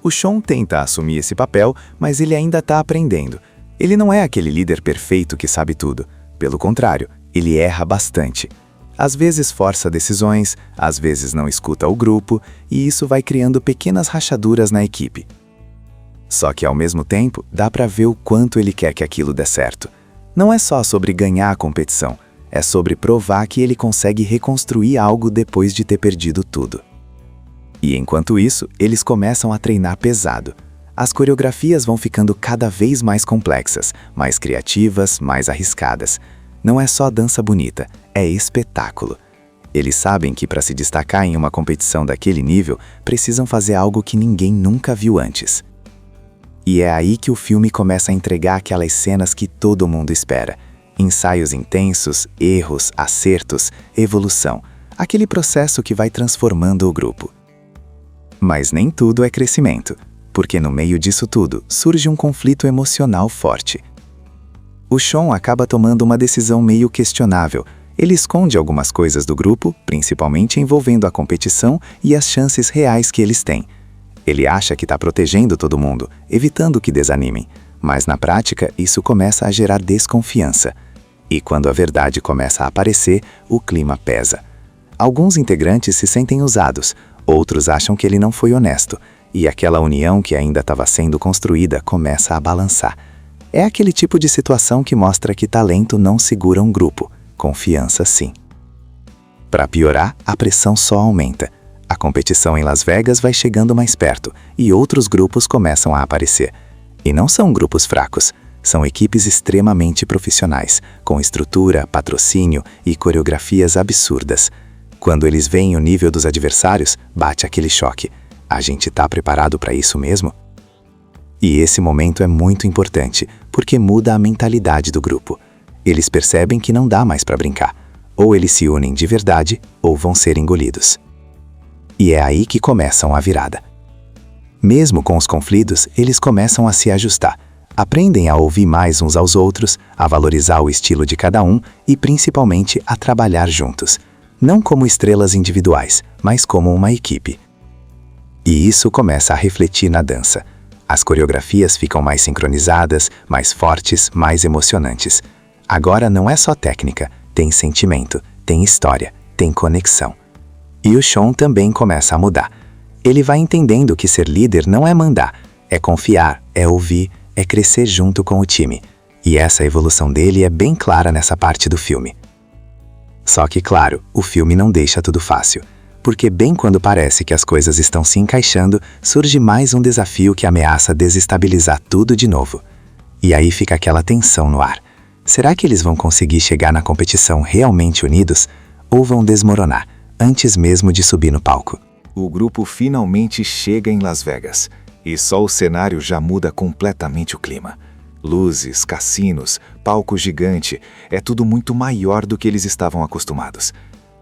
O Sean tenta assumir esse papel, mas ele ainda está aprendendo. Ele não é aquele líder perfeito que sabe tudo. Pelo contrário, ele erra bastante. Às vezes força decisões, às vezes não escuta o grupo, e isso vai criando pequenas rachaduras na equipe. Só que ao mesmo tempo, dá para ver o quanto ele quer que aquilo dê certo. Não é só sobre ganhar a competição, é sobre provar que ele consegue reconstruir algo depois de ter perdido tudo. E enquanto isso, eles começam a treinar pesado. As coreografias vão ficando cada vez mais complexas, mais criativas, mais arriscadas. Não é só dança bonita, é espetáculo. Eles sabem que para se destacar em uma competição daquele nível, precisam fazer algo que ninguém nunca viu antes. E é aí que o filme começa a entregar aquelas cenas que todo mundo espera. Ensaios intensos, erros, acertos, evolução. Aquele processo que vai transformando o grupo. Mas nem tudo é crescimento, porque no meio disso tudo surge um conflito emocional forte. O Sean acaba tomando uma decisão meio questionável. Ele esconde algumas coisas do grupo, principalmente envolvendo a competição e as chances reais que eles têm. Ele acha que está protegendo todo mundo, evitando que desanimem, mas na prática isso começa a gerar desconfiança. E quando a verdade começa a aparecer, o clima pesa. Alguns integrantes se sentem usados, outros acham que ele não foi honesto, e aquela união que ainda estava sendo construída começa a balançar. É aquele tipo de situação que mostra que talento não segura um grupo, confiança sim. Para piorar, a pressão só aumenta. A competição em Las Vegas vai chegando mais perto e outros grupos começam a aparecer. E não são grupos fracos, são equipes extremamente profissionais, com estrutura, patrocínio e coreografias absurdas. Quando eles veem o nível dos adversários, bate aquele choque. A gente tá preparado para isso mesmo? E esse momento é muito importante, porque muda a mentalidade do grupo. Eles percebem que não dá mais para brincar. Ou eles se unem de verdade, ou vão ser engolidos. E é aí que começam a virada. Mesmo com os conflitos, eles começam a se ajustar. Aprendem a ouvir mais uns aos outros, a valorizar o estilo de cada um e, principalmente, a trabalhar juntos. Não como estrelas individuais, mas como uma equipe. E isso começa a refletir na dança. As coreografias ficam mais sincronizadas, mais fortes, mais emocionantes. Agora não é só técnica, tem sentimento, tem história, tem conexão. E o Sean também começa a mudar. Ele vai entendendo que ser líder não é mandar, é confiar, é ouvir, é crescer junto com o time. E essa evolução dele é bem clara nessa parte do filme. Só que, claro, o filme não deixa tudo fácil. Porque bem quando parece que as coisas estão se encaixando, surge mais um desafio que ameaça desestabilizar tudo de novo. E aí fica aquela tensão no ar. Será que eles vão conseguir chegar na competição realmente unidos? Ou vão desmoronar, antes mesmo de subir no palco? O grupo finalmente chega em Las Vegas, e só o cenário já muda completamente o clima. Luzes, cassinos, palco gigante, é tudo muito maior do que eles estavam acostumados.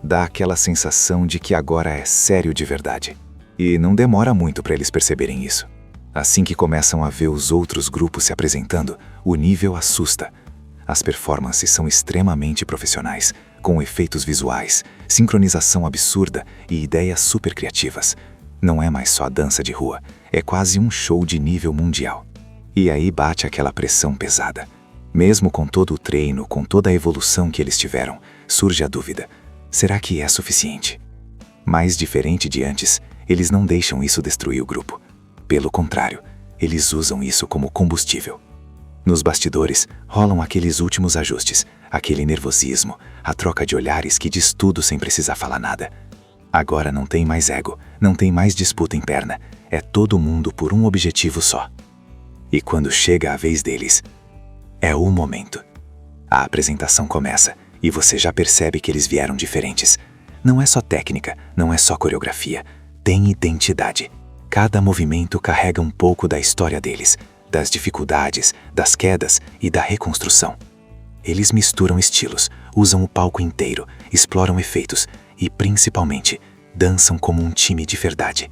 Dá aquela sensação de que agora é sério de verdade. E não demora muito para eles perceberem isso. Assim que começam a ver os outros grupos se apresentando, o nível assusta. As performances são extremamente profissionais, com efeitos visuais, sincronização absurda e ideias super criativas. Não é mais só dança de rua, é quase um show de nível mundial. E aí bate aquela pressão pesada. Mesmo com todo o treino, com toda a evolução que eles tiveram, surge a dúvida. Será que é suficiente? Mais diferente de antes, eles não deixam isso destruir o grupo. Pelo contrário, eles usam isso como combustível. Nos bastidores, rolam aqueles últimos ajustes, aquele nervosismo, a troca de olhares que diz tudo sem precisar falar nada. Agora não tem mais ego, não tem mais disputa interna, é todo mundo por um objetivo só. E quando chega a vez deles, é o momento. A apresentação começa. E você já percebe que eles vieram diferentes. Não é só técnica, não é só coreografia. Tem identidade. Cada movimento carrega um pouco da história deles, das dificuldades, das quedas e da reconstrução. Eles misturam estilos, usam o palco inteiro, exploram efeitos e, principalmente, dançam como um time de verdade.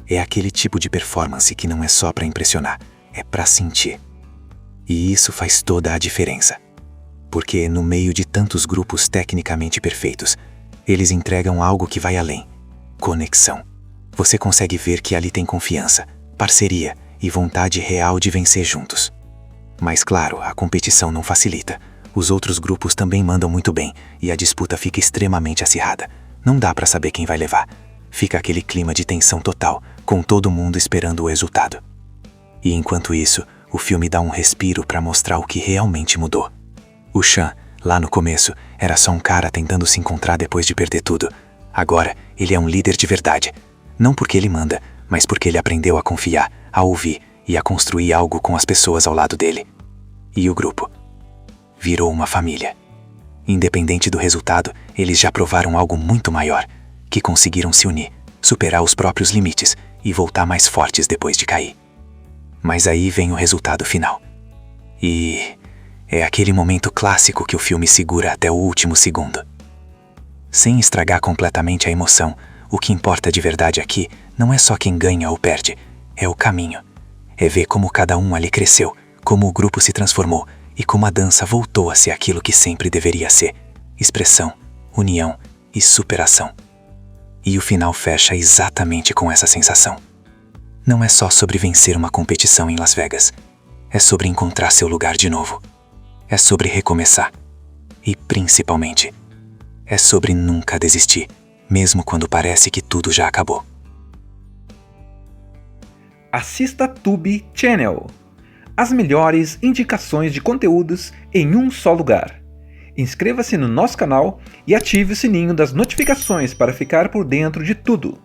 É aquele tipo de performance que não é só para impressionar, é para sentir. E isso faz toda a diferença. Porque, no meio de tantos grupos tecnicamente perfeitos, eles entregam algo que vai além. Conexão. Você consegue ver que ali tem confiança, parceria e vontade real de vencer juntos. Mas claro, a competição não facilita. Os outros grupos também mandam muito bem e a disputa fica extremamente acirrada. Não dá para saber quem vai levar. Fica aquele clima de tensão total, com todo mundo esperando o resultado. E enquanto isso, o filme dá um respiro para mostrar o que realmente mudou. O Sean, lá no começo, era só um cara tentando se encontrar depois de perder tudo. Agora, ele é um líder de verdade. Não porque ele manda, mas porque ele aprendeu a confiar, a ouvir e a construir algo com as pessoas ao lado dele. E o grupo virou uma família. Independente do resultado, eles já provaram algo muito maior, que conseguiram se unir, superar os próprios limites e voltar mais fortes depois de cair. Mas aí vem o resultado final. E é aquele momento clássico que o filme segura até o último segundo. Sem estragar completamente a emoção, o que importa de verdade aqui não é só quem ganha ou perde, é o caminho. É ver como cada um ali cresceu, como o grupo se transformou e como a dança voltou a ser aquilo que sempre deveria ser: expressão, união e superação. E o final fecha exatamente com essa sensação. Não é só sobre vencer uma competição em Las Vegas. É sobre encontrar seu lugar de novo. É sobre recomeçar. E, principalmente, é sobre nunca desistir, mesmo quando parece que tudo já acabou. Assista Tube Channel. As melhores indicações de conteúdos em um só lugar. Inscreva-se no nosso canal e ative o sininho das notificações para ficar por dentro de tudo.